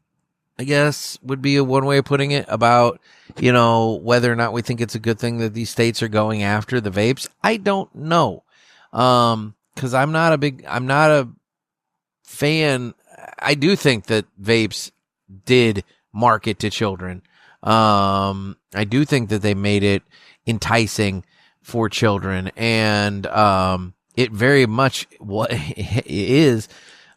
I guess would be one way of putting it, about, whether or not we think it's a good thing that these states are going after the vapes? I don't know. 'Cause I'm not a fan. I do think that vapes did market to children. I do think that they made it enticing for children, and it very much what it is.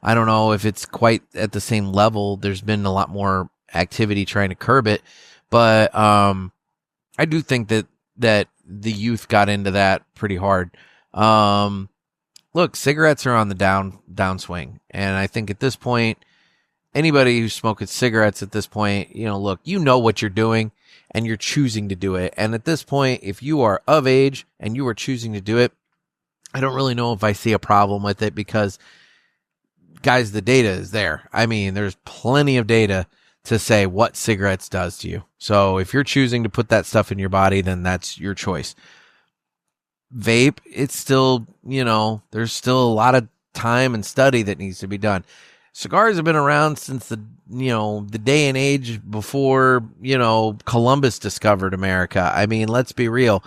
I don't know if it's quite at the same level. There's been a lot more activity trying to curb it, but I do think that the youth got into that pretty hard. Look, cigarettes are on the downswing, and I think at this point, anybody who's smoking cigarettes at this point, look, what you're doing, and you're choosing to do it. And at this point, if you are of age and you are choosing to do it, I don't really know if I see a problem with it, because, guys, the data is there. I mean, there's plenty of data to say what cigarettes does to you. So if you're choosing to put that stuff in your body, then that's your choice. Vape, it's still, there's still a lot of time and study that needs to be done. Cigars have been around since the day and age before, Columbus discovered America. I mean, let's be real.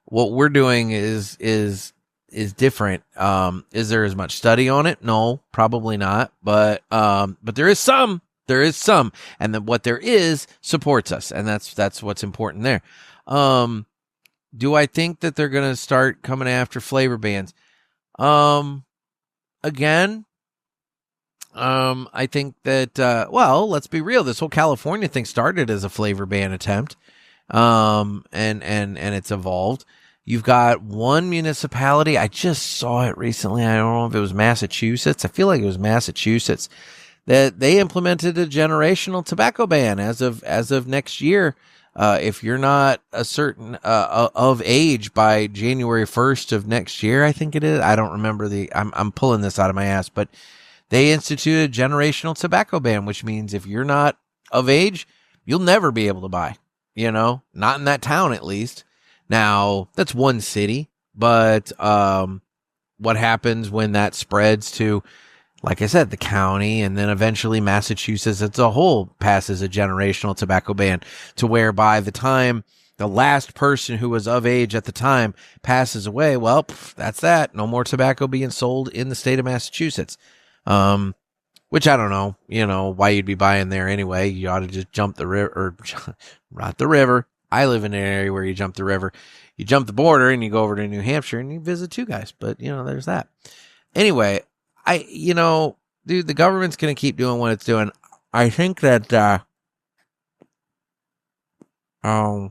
What we're doing is different. Is there as much study on it? No, probably not. But there is some. And then what there is supports us. And that's what's important there. Do I think that they're going to start coming after flavor bans? Again, I think that, let's be real. This whole California thing started as a flavor ban attempt. And it's evolved. You've got one municipality. I just saw it recently. I don't know if it was Massachusetts. I feel like it was Massachusetts, that they implemented a generational tobacco ban as of next year. If you're not a certain of age by January 1st of next year, I think it is. I don't remember I'm pulling this out of my ass, but they instituted a generational tobacco ban, which means if you're not of age, you'll never be able to buy, not in that town, at least. Now, that's one city, but what happens when that spreads to, like I said, the county, and then eventually Massachusetts as a whole passes a generational tobacco ban, to where by the time the last person who was of age at the time passes away, well, that's that. No more tobacco being sold in the state of Massachusetts. Which I don't know, why you'd be buying there anyway. You ought to just jump the river, or not the river. I live in an area where you jump the river. You jump the border and you go over to New Hampshire and you visit two guys. But, there's that. Anyway, dude, the government's going to keep doing what it's doing. I think that, I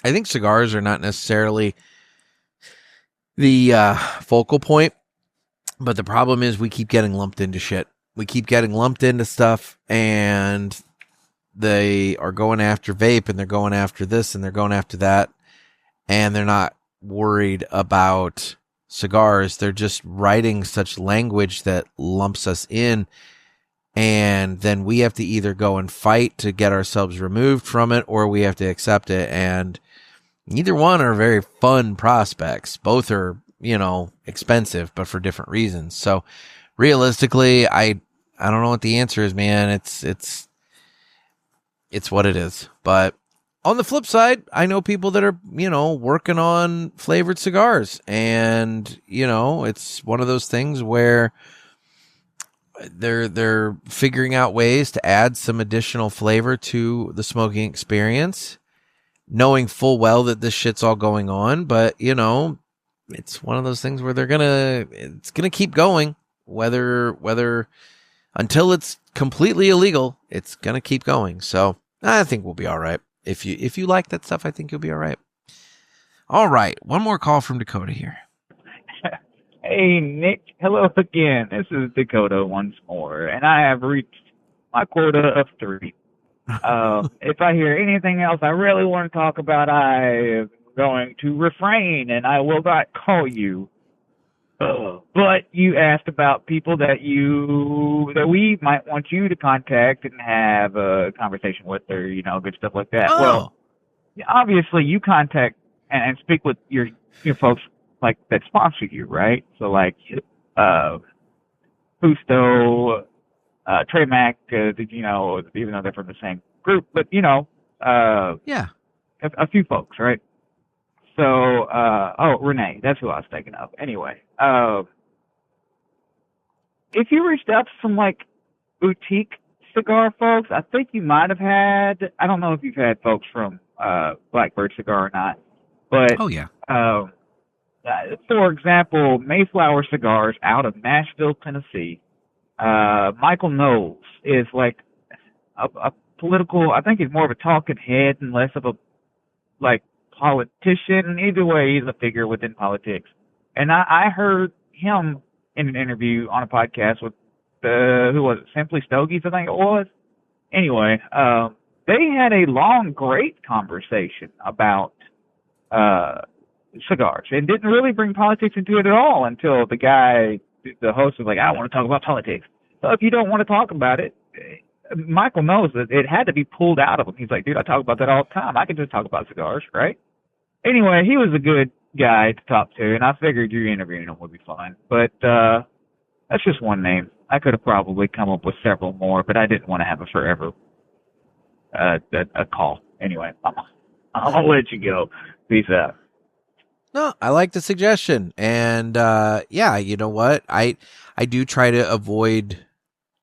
think cigars are not necessarily the focal point, but the problem is we keep getting lumped into shit. We keep getting lumped into stuff, and they are going after vape, and they're going after this, and they're going after that, and they're not worried about cigars. They're just writing such language that lumps us in, and then we have to either go and fight to get ourselves removed from it, or we have to accept it, and neither one are very fun prospects. Both are, expensive, but for different reasons. So realistically, I don't know what the answer is, man. It's what it is. But on the flip side, I know people that are, working on flavored cigars, and, it's one of those things where they're figuring out ways to add some additional flavor to the smoking experience, knowing full well that this shit's all going on. But, it's one of those things where it's going to keep going, whether until it's completely illegal, it's going to keep going. So I think we'll be all right. If you like that stuff, I think you'll be all right. All right. One more call from Dakota here. Hey, Nick. Hello again. This is Dakota once more, and I have reached my quota of 3. If I hear anything else I really want to talk about, I am going to refrain, and I will not call you. But you asked about people that we might want you to contact and have a conversation with, or good stuff like that. Oh. Well, obviously you contact and speak with your folks like that sponsor you, right? So like Husto, Trey Mac, even though they're from the same group, but yeah, a few folks, right? So, Renee, that's who I was thinking of. Anyway, if you reached out to some like boutique cigar folks, I think you might have had. I don't know if you've had folks from Blackbird Cigar or not, but oh yeah. For example, Mayflower Cigars out of Nashville, Tennessee. Michael Knowles is like a political. I think he's more of a talking head and less of a like politician. Either way, he's a figure within politics. And I heard him in an interview on a podcast with who was it? Simply Stogies, I think it was. Anyway, they had a long, great conversation about cigars and didn't really bring politics into it at all until the host was like, I want to talk about politics. So if you don't want to talk about it, Michael knows that it had to be pulled out of him. He's like, dude, I talk about that all the time. I can just talk about cigars, right? Anyway, he was a good guy to talk to, and I figured you interviewing him would be fine. But that's just one name. I could have probably come up with several more, but I didn't want to have a forever a call. Anyway, I'll let you go. Peace out. No, I like the suggestion. And yeah, you know what? I do try to avoid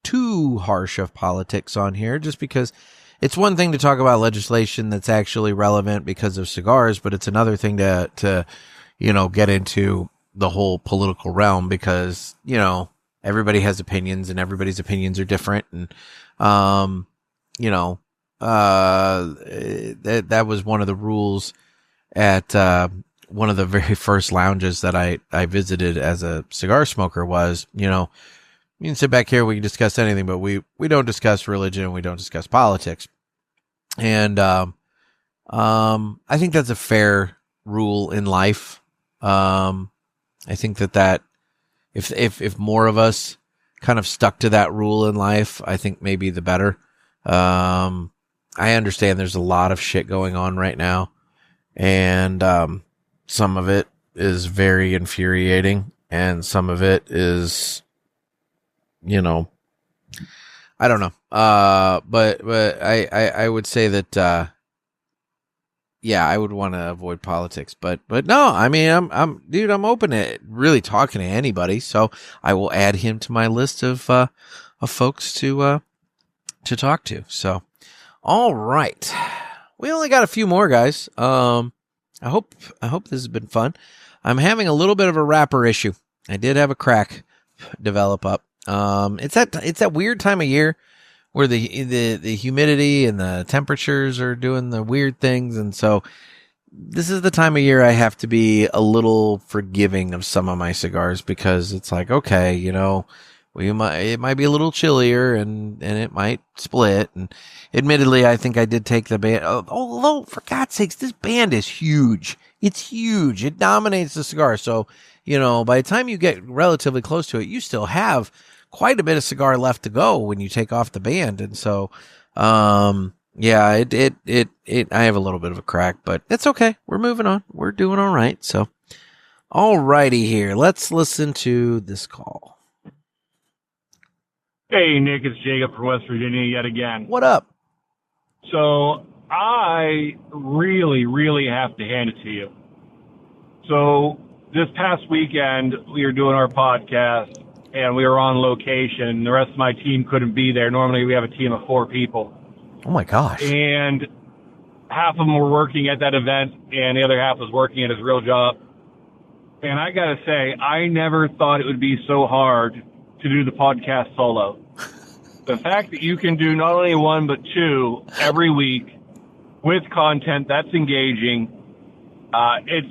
too harsh of politics on here, just because it's one thing to talk about legislation that's actually relevant because of cigars, but it's another thing to get into the whole political realm because, everybody has opinions and everybody's opinions are different. And, that was one of the rules at, one of the very first lounges that I visited as a cigar smoker was, you can sit back here, we can discuss anything, but we don't discuss religion, we don't discuss politics. And I think that's a fair rule in life. I think that if more of us kind of stuck to that rule in life, I think maybe the better. I understand there's a lot of shit going on right now, and some of it is very infuriating, and some of it is, I don't know. But I would say that, yeah, I would want to avoid politics, but no, I mean, I'm open to really talking to anybody. So I will add him to my list of folks to talk to. So, all right. We only got a few more, guys. I hope this has been fun. I'm having a little bit of a wrapper issue. I did have a crack develop up. It's that weird time of year where the humidity and the temperatures are doing the weird things, and so this is the time of year I have to be a little forgiving of some of my cigars because it's like, okay, it might be a little chillier and it might split. And admittedly, I think I did take the band. Although, for God's sakes, this band is huge. It's huge. It dominates the cigar. So, by the time you get relatively close to it, you still have quite a bit of cigar left to go when you take off the band. And so, yeah, I have a little bit of a crack, but it's okay. We're moving on. We're doing all right. So, all righty here. Let's listen to this call. Hey, Nick, it's Jacob from West Virginia yet again. What up? So I really, really have to hand it to you. So this past weekend, we were doing our podcast, and we were on location. The rest of my team couldn't be there. Normally, we have a team of 4 people. Oh, my gosh. And half of them were working at that event, and the other half was working at his real job. And I got to say, I never thought it would be so hard to do the podcast solo. The fact that you can do not only 1 but 2 every week with content that's engaging, it's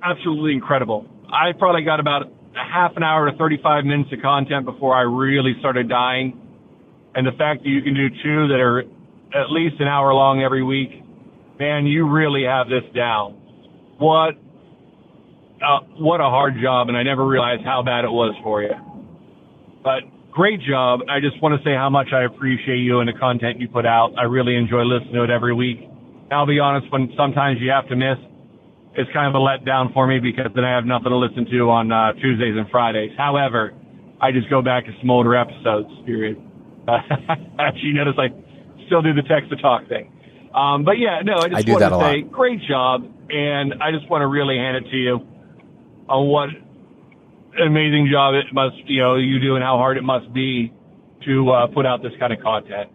absolutely incredible. I probably got about a half an hour to 35 minutes of content before I really started dying. And the fact that you can do 2 that are at least an hour long every week, man, you really have this down. What what a hard job, and I never realized how bad it was for you. But great job. I just want to say how much I appreciate you and the content you put out. I really enjoy listening to it every week. And I'll be honest, when sometimes you have to miss, it's kind of a letdown for me because then I have nothing to listen to on Tuesdays and Fridays. However, I just go back to some older episodes, period. Actually, you notice I still do the text-to-talk thing. But yeah, no, I just want to say great job, and I just want to really hand it to you on what an amazing job it must, you do and how hard it must be to put out this kind of content.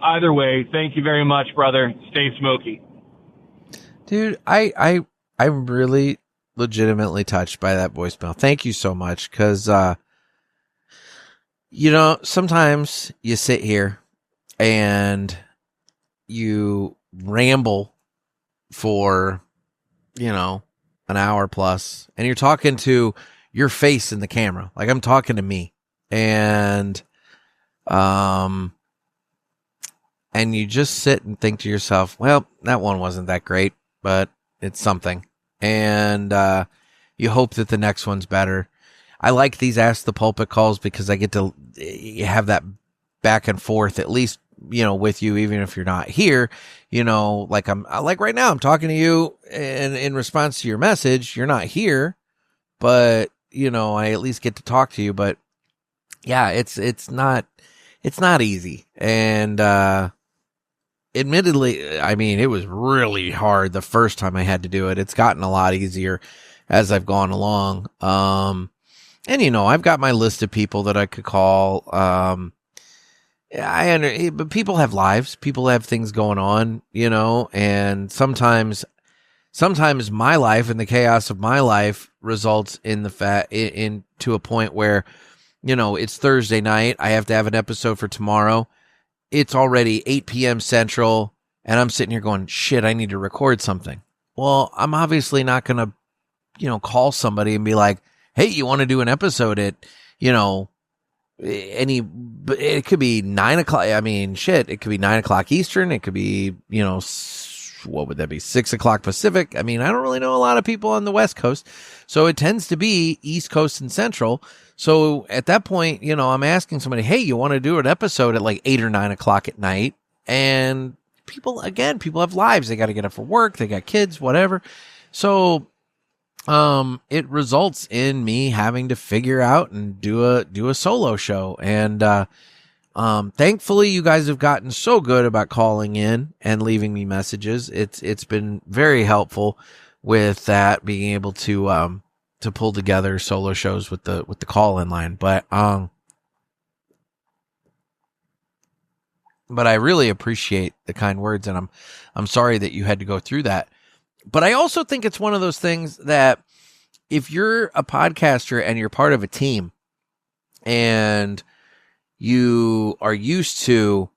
Either way, thank you very much, brother. Stay smoky. Dude, I'm really legitimately touched by that voicemail. Thank you so much, because, sometimes you sit here and you ramble for, an hour plus, and you're talking to your face in the camera. Like I'm talking to me, and you just sit and think to yourself, well, that one wasn't that great, but it's something. And you hope that the next one's better. I like these Ask the Pulpit calls because I get to have that back and forth, at least, with you, even if you're not here, like right now, I'm talking to you and in response to your message, you're not here, but, I at least get to talk to you. But yeah, it's not easy. And, admittedly, I mean, it was really hard the first time I had to do it. It's gotten a lot easier as I've gone along. And, I've got my list of people that I could call. But people have lives. People have things going on, and sometimes my life and the chaos of my life results in to a point where, it's Thursday night. I have to have an episode for tomorrow. It's already 8 p.m. Central, and I'm sitting here going, shit, I need to record something. Well, I'm obviously not going to, call somebody and be like, hey, you want to do an episode at, it could be 9 o'clock. I mean, shit, it could be 9 o'clock Eastern. It could be, what would that be? 6 o'clock Pacific. I mean, I don't really know a lot of people on the West Coast, so it tends to be East Coast and Central. So at that point, I'm asking somebody, hey, you want to do an episode at like 8 or 9 o'clock at night? And people have lives. They got to get up for work. They got kids, whatever. So, it results in me having to figure out and do a solo show. And, thankfully you guys have gotten so good about calling in and leaving me messages. It's been very helpful with that, being able to pull together solo shows with the call in line. But I really appreciate the kind words, and I'm sorry that you had to go through that. But I also think it's one of those things that if you're a podcaster and you're part of a team and you are used to,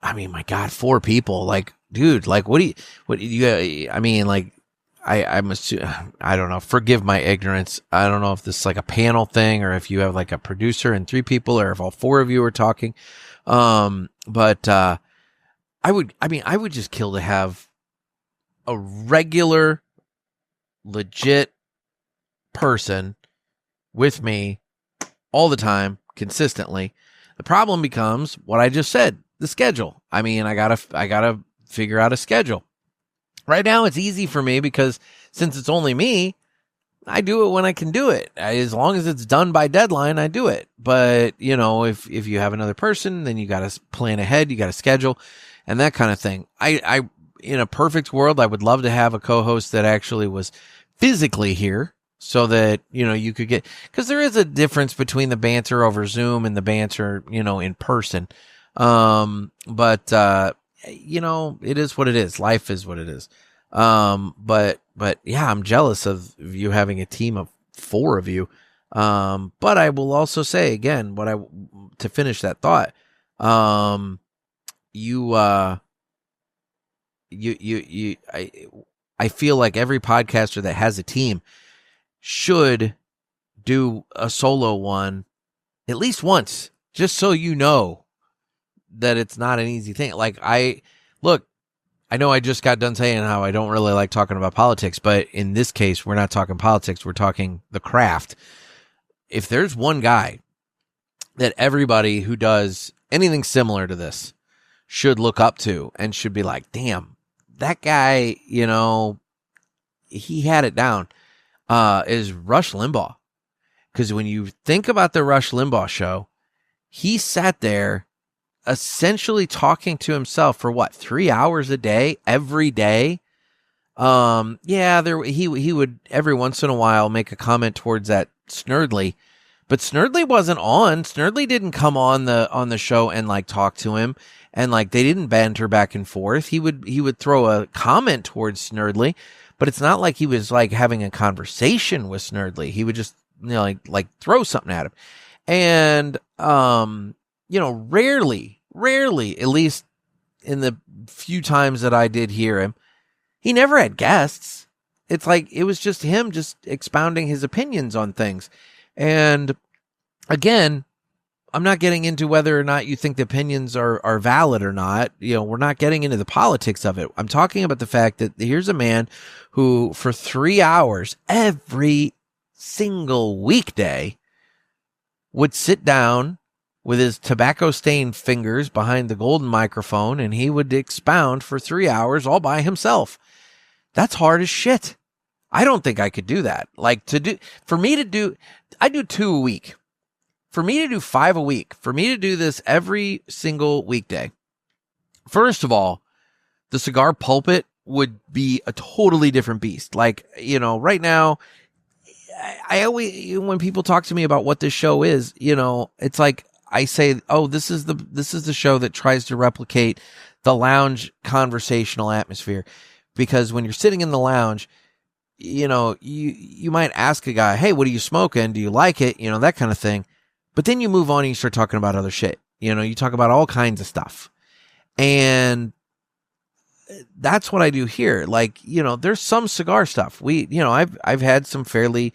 I mean, my God, 4 people, like, dude, like, I don't know, forgive my ignorance. I don't know if this is like a panel thing or if you have like a producer and 3 people or if all 4 of you are talking. But I would just kill to have a regular, legit person with me all the time, consistently. The problem becomes what I just said, the schedule. I mean, I gotta figure out a schedule. Right now, it's easy for me because since it's only me, I do it when I can do it. As long as it's done by deadline, I do it. But, if you have another person, then you got to plan ahead, you got to schedule and that kind of thing. I in a perfect world, I would love to have a co-host that actually was physically here so that, you could get, because there is a difference between the banter over Zoom and the banter, in person. But it is what it is. Life is what it is. But yeah, I'm jealous of you having a team of 4 of you. But I will also say again, to finish that thought, I feel like every podcaster that has a team should do a solo one at least once, just so you know that it's not an easy thing. Like I I know I just got done saying how I don't really like talking about politics, but in this case, we're not talking politics. We're talking the craft. If there's one guy that everybody who does anything similar to this should look up to and should be like, damn, that guy, you know, he had it down, is Rush Limbaugh. Because when you think about the Rush Limbaugh show, he sat there essentially talking to himself for 3 hours a day, every day. He would every once in a while make a comment towards that Snerdley, but Snerdley wasn't on. Snerdley didn't come on the show and like talk to him, and like they didn't banter back and forth. He would throw a comment towards Snerdley, but it's not like he was like having a conversation with Snerdley. He would just, you know, like throw something at him. And, you know, rarely, at least in the few times that I did hear him, he never had guests. It's like, it was just him just expounding his opinions on things. And again, I'm not getting into whether or not you think the opinions are valid or not. You know, we're not getting into the politics of it. I'm talking about the fact that here's a man who for 3 hours every single weekday would sit down with his tobacco-stained fingers behind the golden microphone, and he would expound for 3 hours all by himself. That's hard as shit. I don't think I could do that. Like, I do 2 a week. For me to do 5 a week, for me to do this every single weekday, first of all, the Cigar Pulpit would be a totally different beast. Like, you know, right now, I always, when people talk to me about what this show is, you know, it's like I say, oh, this is the show that tries to replicate the lounge conversational atmosphere. Because when you're sitting in the lounge, you know, you might ask a guy, hey, what are you smoking? Do you like it? You know, that kind of thing. But then you move on and you start talking about other shit. You know, you talk about all kinds of stuff. And that's what I do here. Like, you know, there's some cigar stuff. I've had some fairly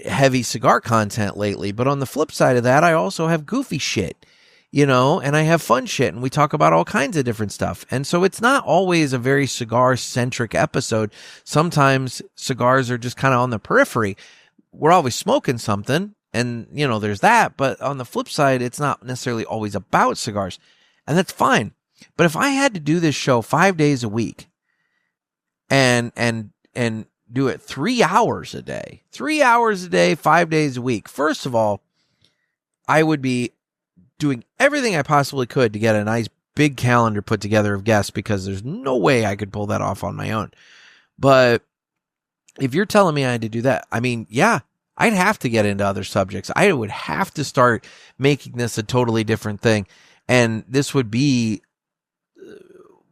heavy cigar content lately, but on the flip side of that, I also have goofy shit, you know, and I have fun shit, and we talk about all kinds of different stuff. And so it's not always a very cigar centric episode. Sometimes cigars are just kind of on the periphery. We're always smoking something, and, you know, there's that. But on the flip side, it's not necessarily always about cigars, and that's fine. But if I had to do this show 5 days a week and do it 3 hours a day, 5 days a week, first of all, I would be doing everything I possibly could to get a nice big calendar put together of guests, because there's no way I could pull that off on my own. But if you're telling me I had to do that, I mean, yeah, I'd have to get into other subjects. I would have to start making this a totally different thing. And this would be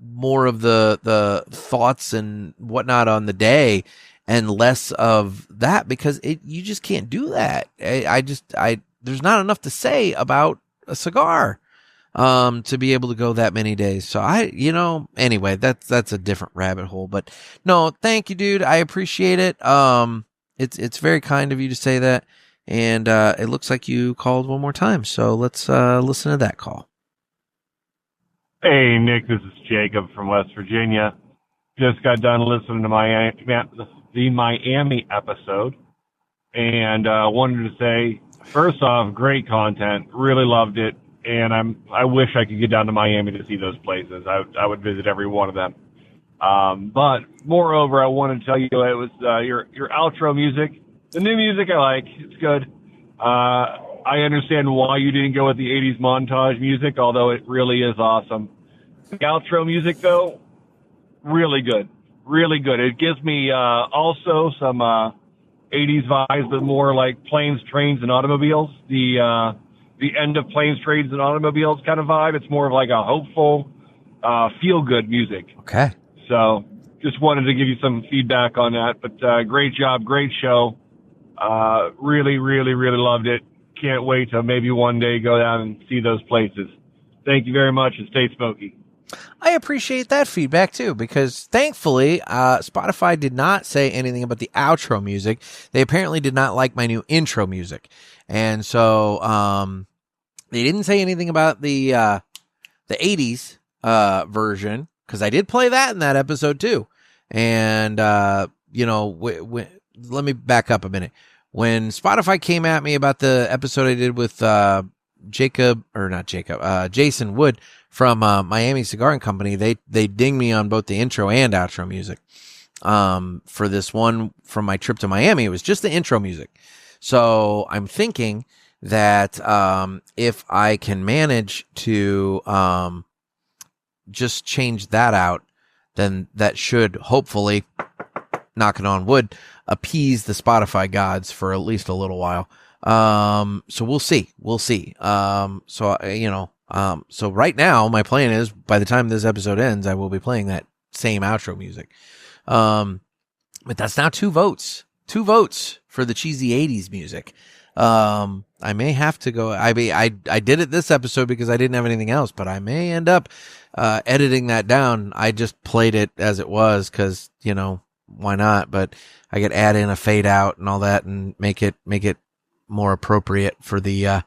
more of the thoughts and whatnot on the day and less of that, because you just can't do that. There's not enough to say about a cigar to be able to go that many days. So anyway, that's a different rabbit hole. But no, thank you, dude. I appreciate it. It's very kind of you to say that. And it looks like you called one more time. So let's listen to that call. Hey, Nick, this is Jacob from West Virginia. Just got done listening to the Miami episode, and wanted to say, first off, great content. Really loved it, and I wish I could get down to Miami to see those places. I would visit every one of them. But moreover, I wanted to tell you, it was your outro music. The new music I like. It's good. I understand why you didn't go with the 80s montage music, although it really is awesome. The outro music, though, really good. Really good. It gives me also some 80s vibes, but more like Planes, Trains, and Automobiles. The end of Planes, Trains, and Automobiles kind of vibe. It's more of like a hopeful, feel-good music. Okay. So just wanted to give you some feedback on that. But great job, great show. Really, really, really loved it. Can't wait to maybe one day go down and see those places. Thank you very much, and stay smoky. I appreciate that feedback too, because thankfully, Spotify did not say anything about the outro music. They apparently did not like my new intro music. And so, they didn't say anything about the 80s, version. because I did play that in that episode too. And, you know, let me back up a minute. When Spotify came at me about the episode I did with Jason Wood from Miami Cigar and Company, they dinged me on both the intro and outro music. For this one from my trip to Miami, it was just the intro music. So I'm thinking that if I can manage to just change that out, then that should hopefully, knocking on wood, appease the Spotify gods for at least a little while. So we'll see. So right now my plan is, by the time this episode ends, I will be playing that same outro music. But that's now 2 votes for the cheesy 80s music. I may have to go. I did it this episode because I didn't have anything else, but I may end up editing that down. I just played it as it was because, you know, why not? But I could add in a fade out and all that and make it more appropriate for the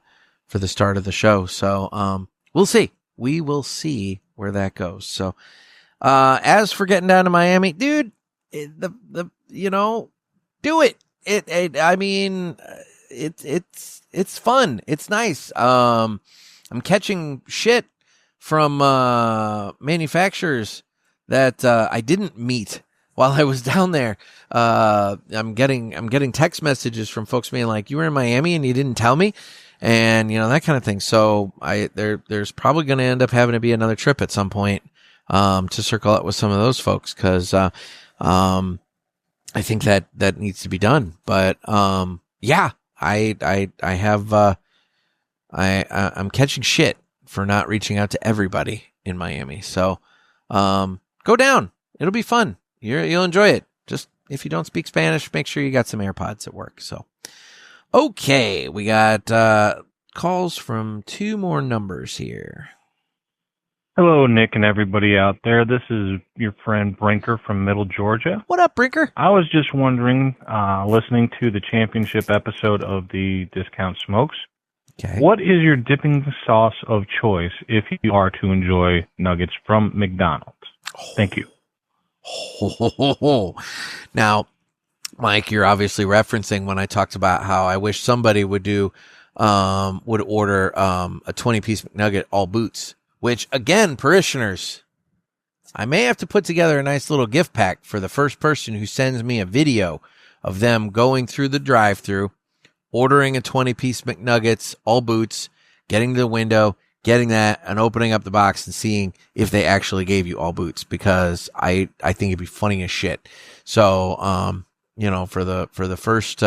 start of the show. So we'll see. We will see where that goes. So as for getting down to Miami, dude, do it. I mean, it's fun. It's nice. I'm catching shit from manufacturers that I didn't meet while I was down there. I'm getting text messages from folks being like, "You were in Miami and you didn't tell me," and you know, that kind of thing. So there's probably going to end up having to be another trip at some point to circle out with some of those folks, because I think that needs to be done. But yeah, I'm catching shit for not reaching out to everybody in Miami. So go down. It'll be fun. You'll enjoy it. Just if you don't speak Spanish, make sure you got some AirPods at work. So, okay, we got calls from 2 more numbers here. Hello, Nick and everybody out there. This is your friend Brinker from Middle Georgia. What up, Brinker? I was just wondering, listening to the championship episode of the Discount Smokes, what is your dipping sauce of choice if you are to enjoy nuggets from McDonald's? Thank you. Now, Mike, you're obviously referencing when I talked about how I wish somebody would order a 20-piece McNugget all boots, which, again, parishioners, I may have to put together a nice little gift pack for the first person who sends me a video of them going through the drive-thru, ordering a 20-piece McNuggets, all boots, getting to the window, getting that, and opening up the box and seeing if they actually gave you all boots, because I think it'd be funny as shit. So, for the first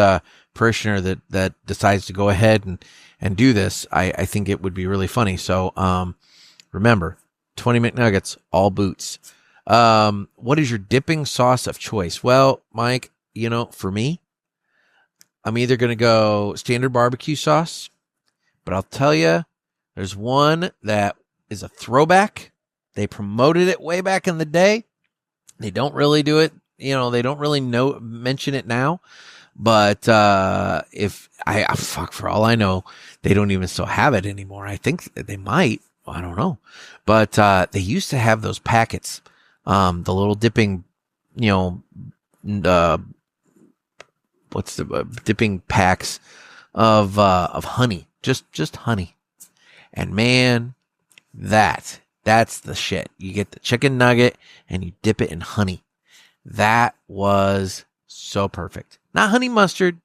parishioner that decides to go ahead and do this, I think it would be really funny. So, remember, 20 McNuggets, all boots. What is your dipping sauce of choice? Well, Mike, for me, I'm either going to go standard barbecue sauce, but I'll tell you, there's one that is a throwback. They promoted it way back in the day. They don't really do it. They don't really mention it now. But for all I know, they don't even still have it anymore. I think they might. I don't know. But they used to have those packets, the little dipping, dipping packs of honey, just honey. And man, that's the shit. You get the chicken nugget and you dip it in honey. That was so perfect. Not honey mustard,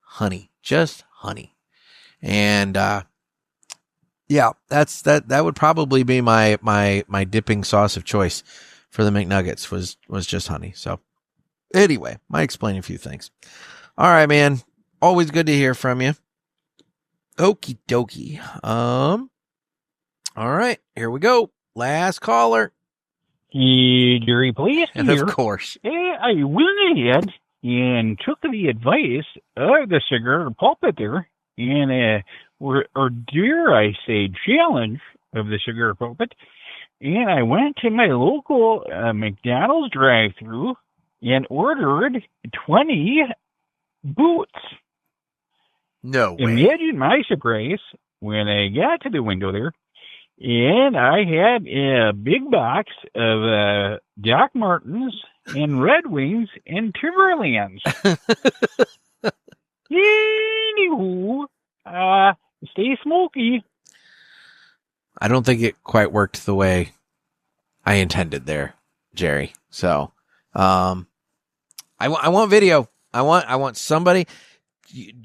honey, just honey. And yeah, that would probably be my dipping sauce of choice for the McNuggets was just honey. So anyway, might explain a few things. All right, man. Always good to hear from you. Okie dokie. All right, here we go. Last caller. Jerry, please. And here. Of course. I went ahead and took the advice of the Cigar Pulpit there, and or dare I say challenge of the Cigar Pulpit, and I went to my local McDonald's drive-thru and ordered 20 boots. No way. Imagine my surprise when I got to the window there, and I had a big box of Doc Martens and Red Wings and Timberlands. Anywho, stay smoky. I don't think it quite worked the way I intended there, Jerry. So, I want video. I want somebody.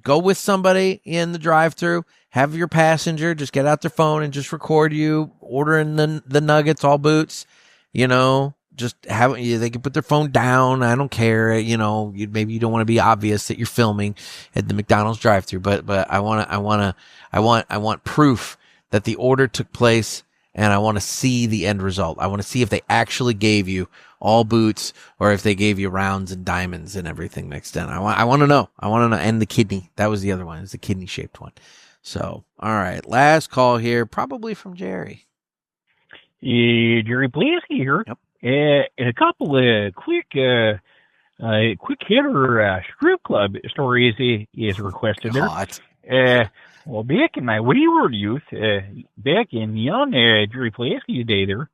Go with somebody in the drive-thru. Have your passenger just get out their phone and just record you ordering the nuggets, all boots. You know, just have they can put their phone down. I don't care. You know, maybe you don't want to be obvious that you're filming at the McDonald's drive-thru, but I want proof that the order took place, and I want to see the end result. I want to see if they actually gave you all boots or if they gave you rounds and diamonds and everything mixed in. I want to know. And the kidney. That was the other one. It's the kidney-shaped one. So, all right. Last call here, probably from Jerry. Jerry Blaski here. Yep. A couple of quick hitter strip club stories is requested there. Well, back in my wayward youth, back in young Jerry Pulaski's day there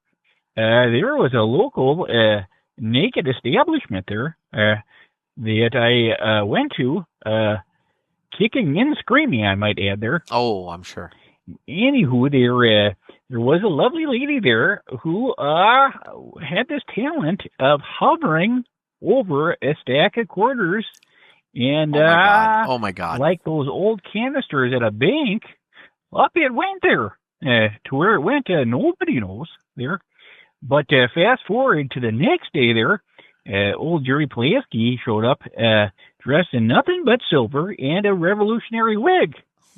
was a local naked establishment there that I went to, kicking and screaming, I might add there. Oh, I'm sure. Anywho, there was a lovely lady there who had this talent of hovering over a stack of quarters. And, oh my God. Like those old canisters at a bank, up it went there, to where it went, nobody knows there. But, fast forward to the next day there, old Jerry Pulaski showed up, dressed in nothing but silver and a revolutionary wig,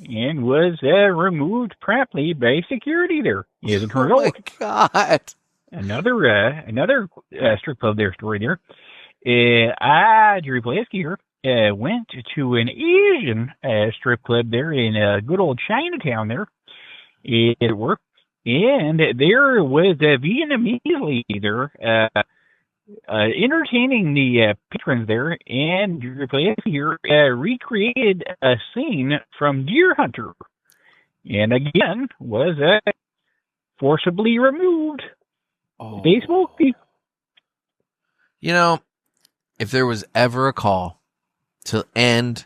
and was, removed promptly by security there. Oh my God. Another strip club there story there. Jerry Pulaski here. Went to an Asian strip club there in good old Chinatown there at work, and there was a Vietnamese lady there entertaining the patrons there, and here recreated a scene from Deer Hunter, and again was forcibly removed. Stay smoky. You know, if there was ever a call to end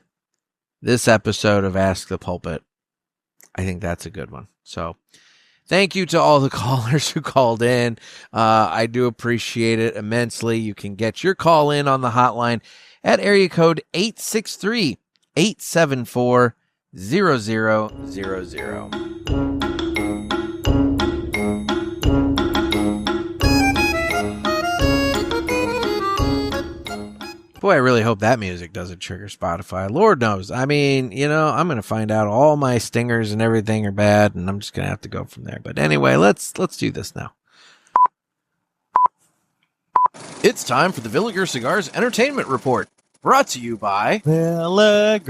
this episode of Ask the Pulpit, I think that's a good one. So thank you to all the callers who called in. I do appreciate it immensely. You can get your call in on the hotline at area code 863-874-0000. Boy, I really hope that music doesn't trigger Spotify. Lord knows. I mean, you know, I'm going to find out all my stingers and everything are bad, and I'm just going to have to go from there. But anyway, let's do this now. It's time for the Villiger Cigars Entertainment Report, brought to you by Villiger.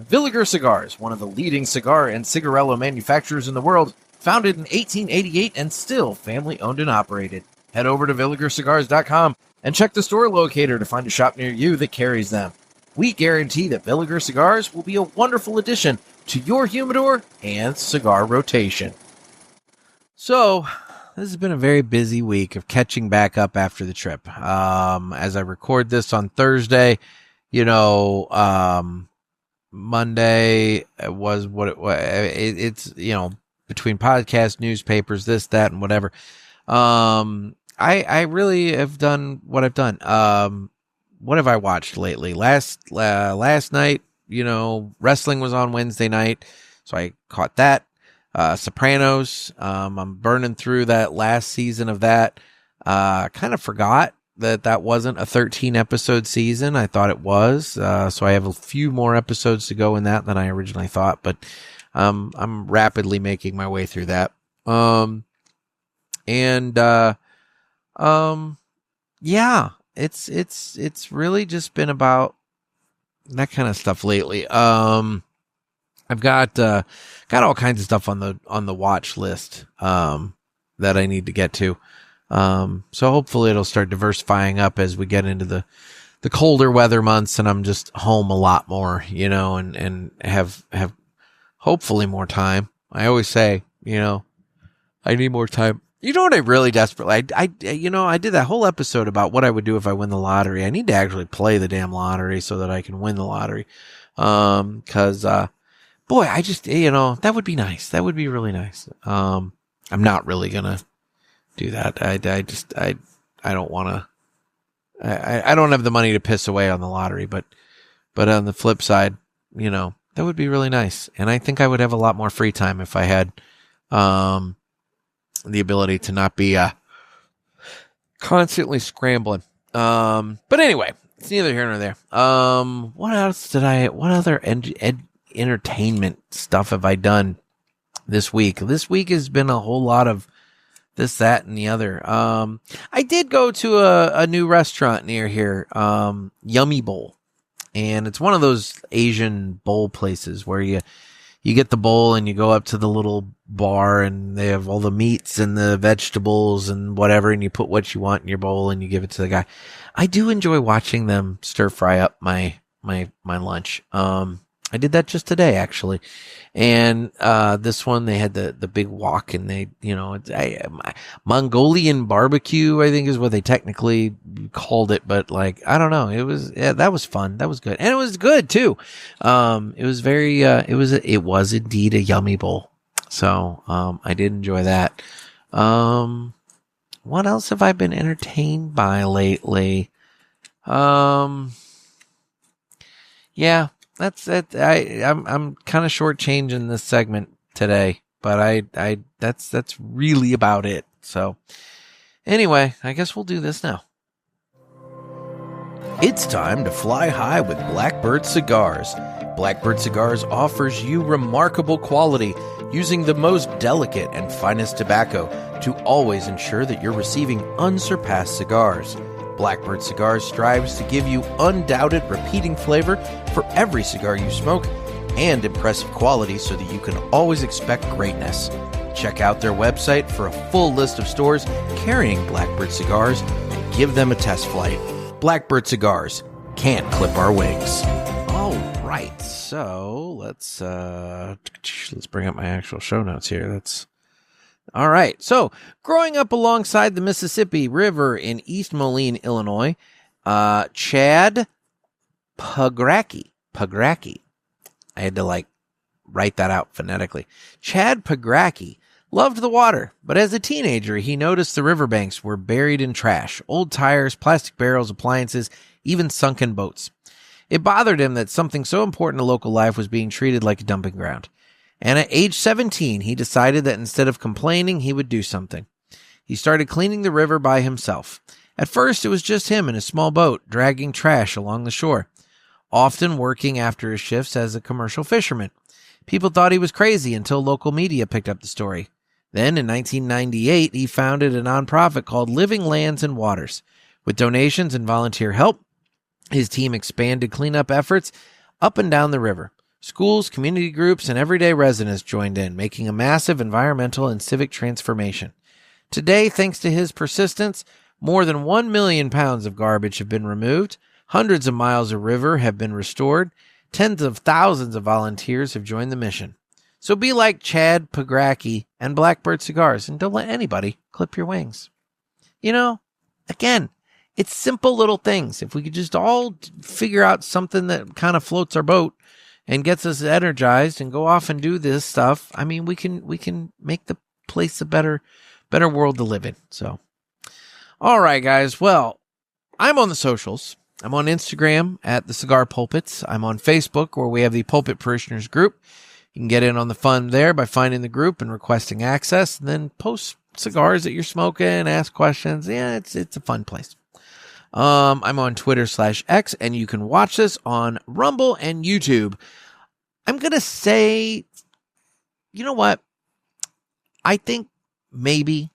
Villiger Cigars, one of the leading cigar and cigarello manufacturers in the world, founded in 1888 and still family-owned and operated. Head over to VilligerCigars.com and check the store locator to find a shop near you that carries them. We guarantee that Villiger Cigars will be a wonderful addition to your humidor and cigar rotation. So, this has been a very busy week of catching back up after the trip. As I record this on Thursday, you know, Monday was what it was. It's, you know, between podcasts, newspapers, this, that, and whatever. I really have done what I've done. What have I watched lately? Last night, you know, wrestling was on Wednesday night, so I caught that. Sopranos. I'm burning through that last season of that. Kind of forgot that wasn't a 13 episode season. I thought it was. So I have a few more episodes to go in that than I originally thought, but I'm rapidly making my way through that. Yeah, it's really just been about that kind of stuff lately. I've got all kinds of stuff on the watch list, that I need to get to. So hopefully it'll start diversifying up as we get into the colder weather months and I'm just home a lot more, you know, and have hopefully more time. I always say, you know, I need more time. You know what I really desperately, I did that whole episode about what I would do if I win the lottery. I need to actually play the damn lottery so that I can win the lottery. Cause, boy, I just, that would be nice. That would be really nice. I'm not really gonna do that. I don't want to, I don't have the money to piss away on the lottery, but on the flip side, that would be really nice. And I think I would have a lot more free time if I had, the ability to not be constantly scrambling. But anyway, it's neither here nor there. What other entertainment stuff have I done this week? This week has been a whole lot of this, that, and the other. I did go to a new restaurant near here, Yummy Bowl. And it's one of those Asian bowl places where you get the bowl and you go up to the little bar and they have all the meats and the vegetables and whatever, and you put what you want in your bowl and you give it to the guy. I do enjoy watching them stir fry up my lunch. I did that just today, actually. And this one, they had the big wok, and they, Mongolian barbecue, I think is what they technically called it. But I don't know. That was fun. That was good. And it was good too. It was very, it was indeed a yummy bowl. So, I did enjoy that. What else have I been entertained by lately? Yeah. That's it. I'm kind of shortchanging this segment today, but that's really about it. So anyway, I guess we'll do this now. It's time to fly high with Blackbird Cigars. Blackbird Cigars offers you remarkable quality using the most delicate and finest tobacco to always ensure that you're receiving unsurpassed cigars. Blackbird Cigars strives to give you undoubted repeating flavor for every cigar you smoke and impressive quality so that you can always expect greatness. Check out their website for a full list of stores carrying Blackbird Cigars and give them a test flight. Blackbird Cigars, can't clip our wings. All right, so let's bring up my actual show notes here. All right. So, growing up alongside the Mississippi River in East Moline, Illinois, Chad Pagracki. I had to write that out phonetically. Chad Pagracki loved the water, but as a teenager, he noticed the riverbanks were buried in trash, old tires, plastic barrels, appliances, even sunken boats. It bothered him that something so important to local life was being treated like a dumping ground. And at age 17, he decided that instead of complaining, he would do something. He started cleaning the river by himself. At first, it was just him in a small boat, dragging trash along the shore, often working after his shifts as a commercial fisherman. People thought he was crazy until local media picked up the story. Then, in 1998, he founded a nonprofit called Living Lands and Waters. With donations and volunteer help, his team expanded cleanup efforts up and down the river. Schools, community groups, and everyday residents joined in, making a massive environmental and civic transformation. Today, thanks to his persistence, more than 1 million pounds of garbage have been removed, hundreds of miles of river have been restored, tens of thousands of volunteers have joined the mission. So be like Chad Pagracki and Blackbird Cigars, and don't let anybody clip your wings. Again, it's simple little things. If we could just all figure out something that kind of floats our boat and gets us energized and go off and do this stuff, I mean, we can make the place a better world to live in. So, all right, guys. Well, I'm on the socials. I'm on Instagram at the Cigar Pulpits. I'm on Facebook, where we have the Pulpit Parishioners group. You can get in on the fun there by finding the group and requesting access, and then post cigars that you're smoking, ask questions. Yeah, it's a fun place. I'm on Twitter/X, and you can watch this on Rumble and YouTube. I'm going to say, you know what? I think maybe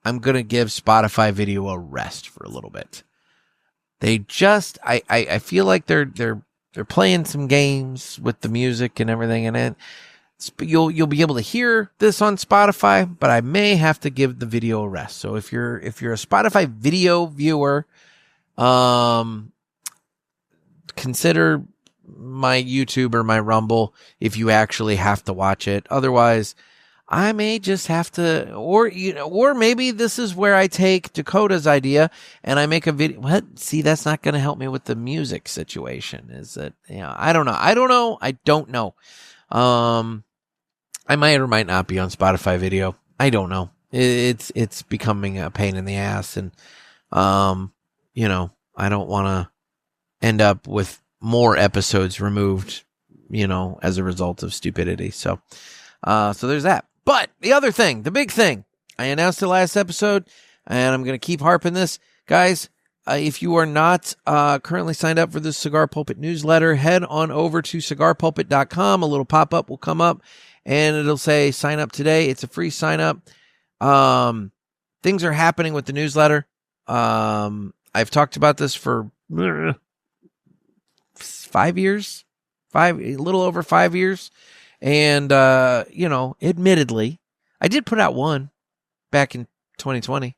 I'm going to give Spotify video a rest for a little bit. They just, I feel like they're playing some games with the music and everything, and you'll be able to hear this on Spotify, but I may have to give the video a rest. So if you're a Spotify video viewer, consider my YouTube or my Rumble if you actually have to watch it. Otherwise, I may just have to, or maybe this is where I take Dakota's idea and I make a video. What? See, that's not going to help me with the music situation. Is that, I don't know. I don't know. I might or might not be on Spotify video. I don't know. It's becoming a pain in the ass, and I don't want to end up with more episodes removed, as a result of stupidity. So there's that. But the other thing, the big thing, I announced the last episode, and I'm going to keep harping this, guys. If you are not currently signed up for the Cigar Pulpit newsletter, head on over to cigarpulpit.com. A little pop-up will come up, and it'll say sign up today. It's a free sign up. Things are happening with the newsletter. I've talked about this for 5 years, a little over 5 years. And, admittedly, I did put out one back in 2020.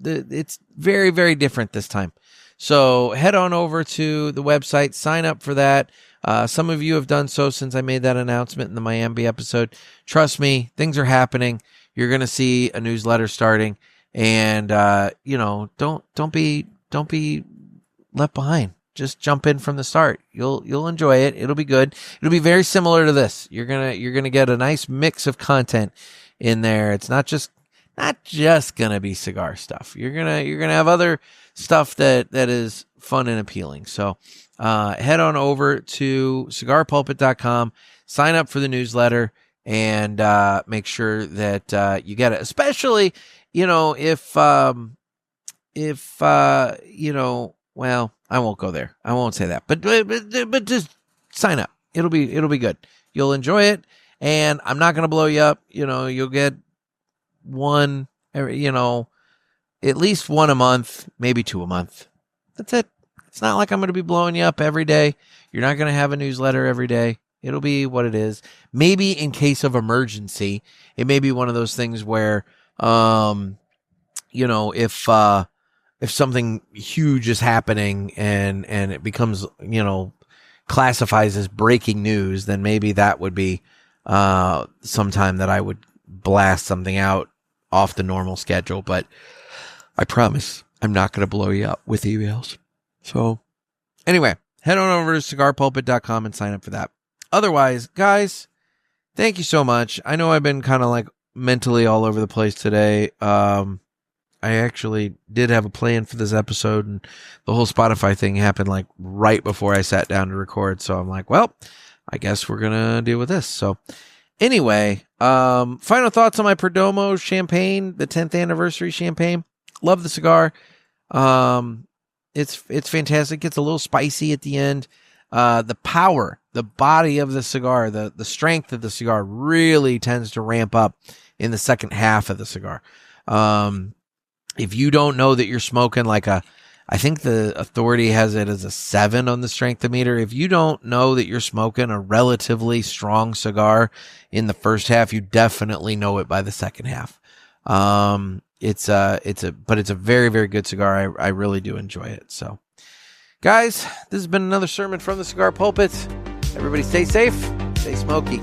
It's very, very different this time. So head on over to the website, sign up for that. Some of you have done so since I made that announcement in the Miami episode. Trust me, things are happening. You're going to see a newsletter starting, and, don't be left behind. Just jump in from the start. You'll enjoy it. It'll be good. It'll be very similar to this. You're gonna get a nice mix of content in there. It's not just gonna be cigar stuff. You're gonna have other stuff that is fun and appealing. So head on over to cigarpulpit.com, sign up for the newsletter, and make sure that you get it. Especially, well, I won't go there. I won't say that. But just sign up. It'll be good. You'll enjoy it, and I'm not going to blow you up. You'll get one, at least one a month, maybe two a month. That's it. It's not like I'm going to be blowing you up every day. You're not going to have a newsletter every day. It'll be what it is. Maybe in case of emergency, it may be one of those things where, if something huge is happening and it becomes, classifies as breaking news, then maybe that would be sometime that I would blast something out off the normal schedule. But I promise I'm not going to blow you up with emails. So anyway, head on over to cigarpulpit.com and sign up for that. Otherwise, guys, thank you so much. I know I've been kind of like mentally all over the place today. I actually did have a plan for this episode, and the whole Spotify thing happened like right before I sat down to record. So I'm like, well, I guess we're going to deal with this. So anyway, final thoughts on my Perdomo champagne, the 10th anniversary champagne. Love the cigar. It's fantastic. Gets a little spicy at the end. The power, the body of the cigar, the strength of the cigar really tends to ramp up in the second half of the cigar. If you don't know that you're smoking like I think the authority has it as a 7 on the strength-o-meter. If you don't know that you're smoking a relatively strong cigar in the first half, you definitely know it by the second half. It's a very, very good cigar. I really do enjoy it. So guys, this has been another sermon from the Cigar Pulpit. Everybody stay safe, stay smoky.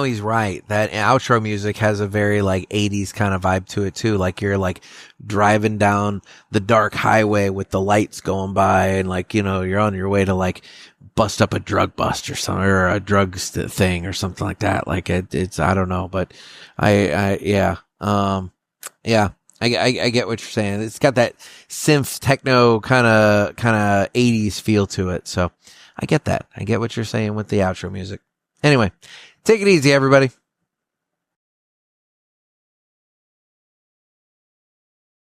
He's right. That outro music has a very like 80s kind of vibe to it too. Like you're like driving down the dark highway with the lights going by, and like, you're on your way to like bust up a drug bust or something, or a drugs thing or something like that. Like it's, I don't know, but I get what you're saying. It's got that synth techno kind of 80s feel to it. So I get that. I get what you're saying with the outro music. Anyway, take it easy, everybody.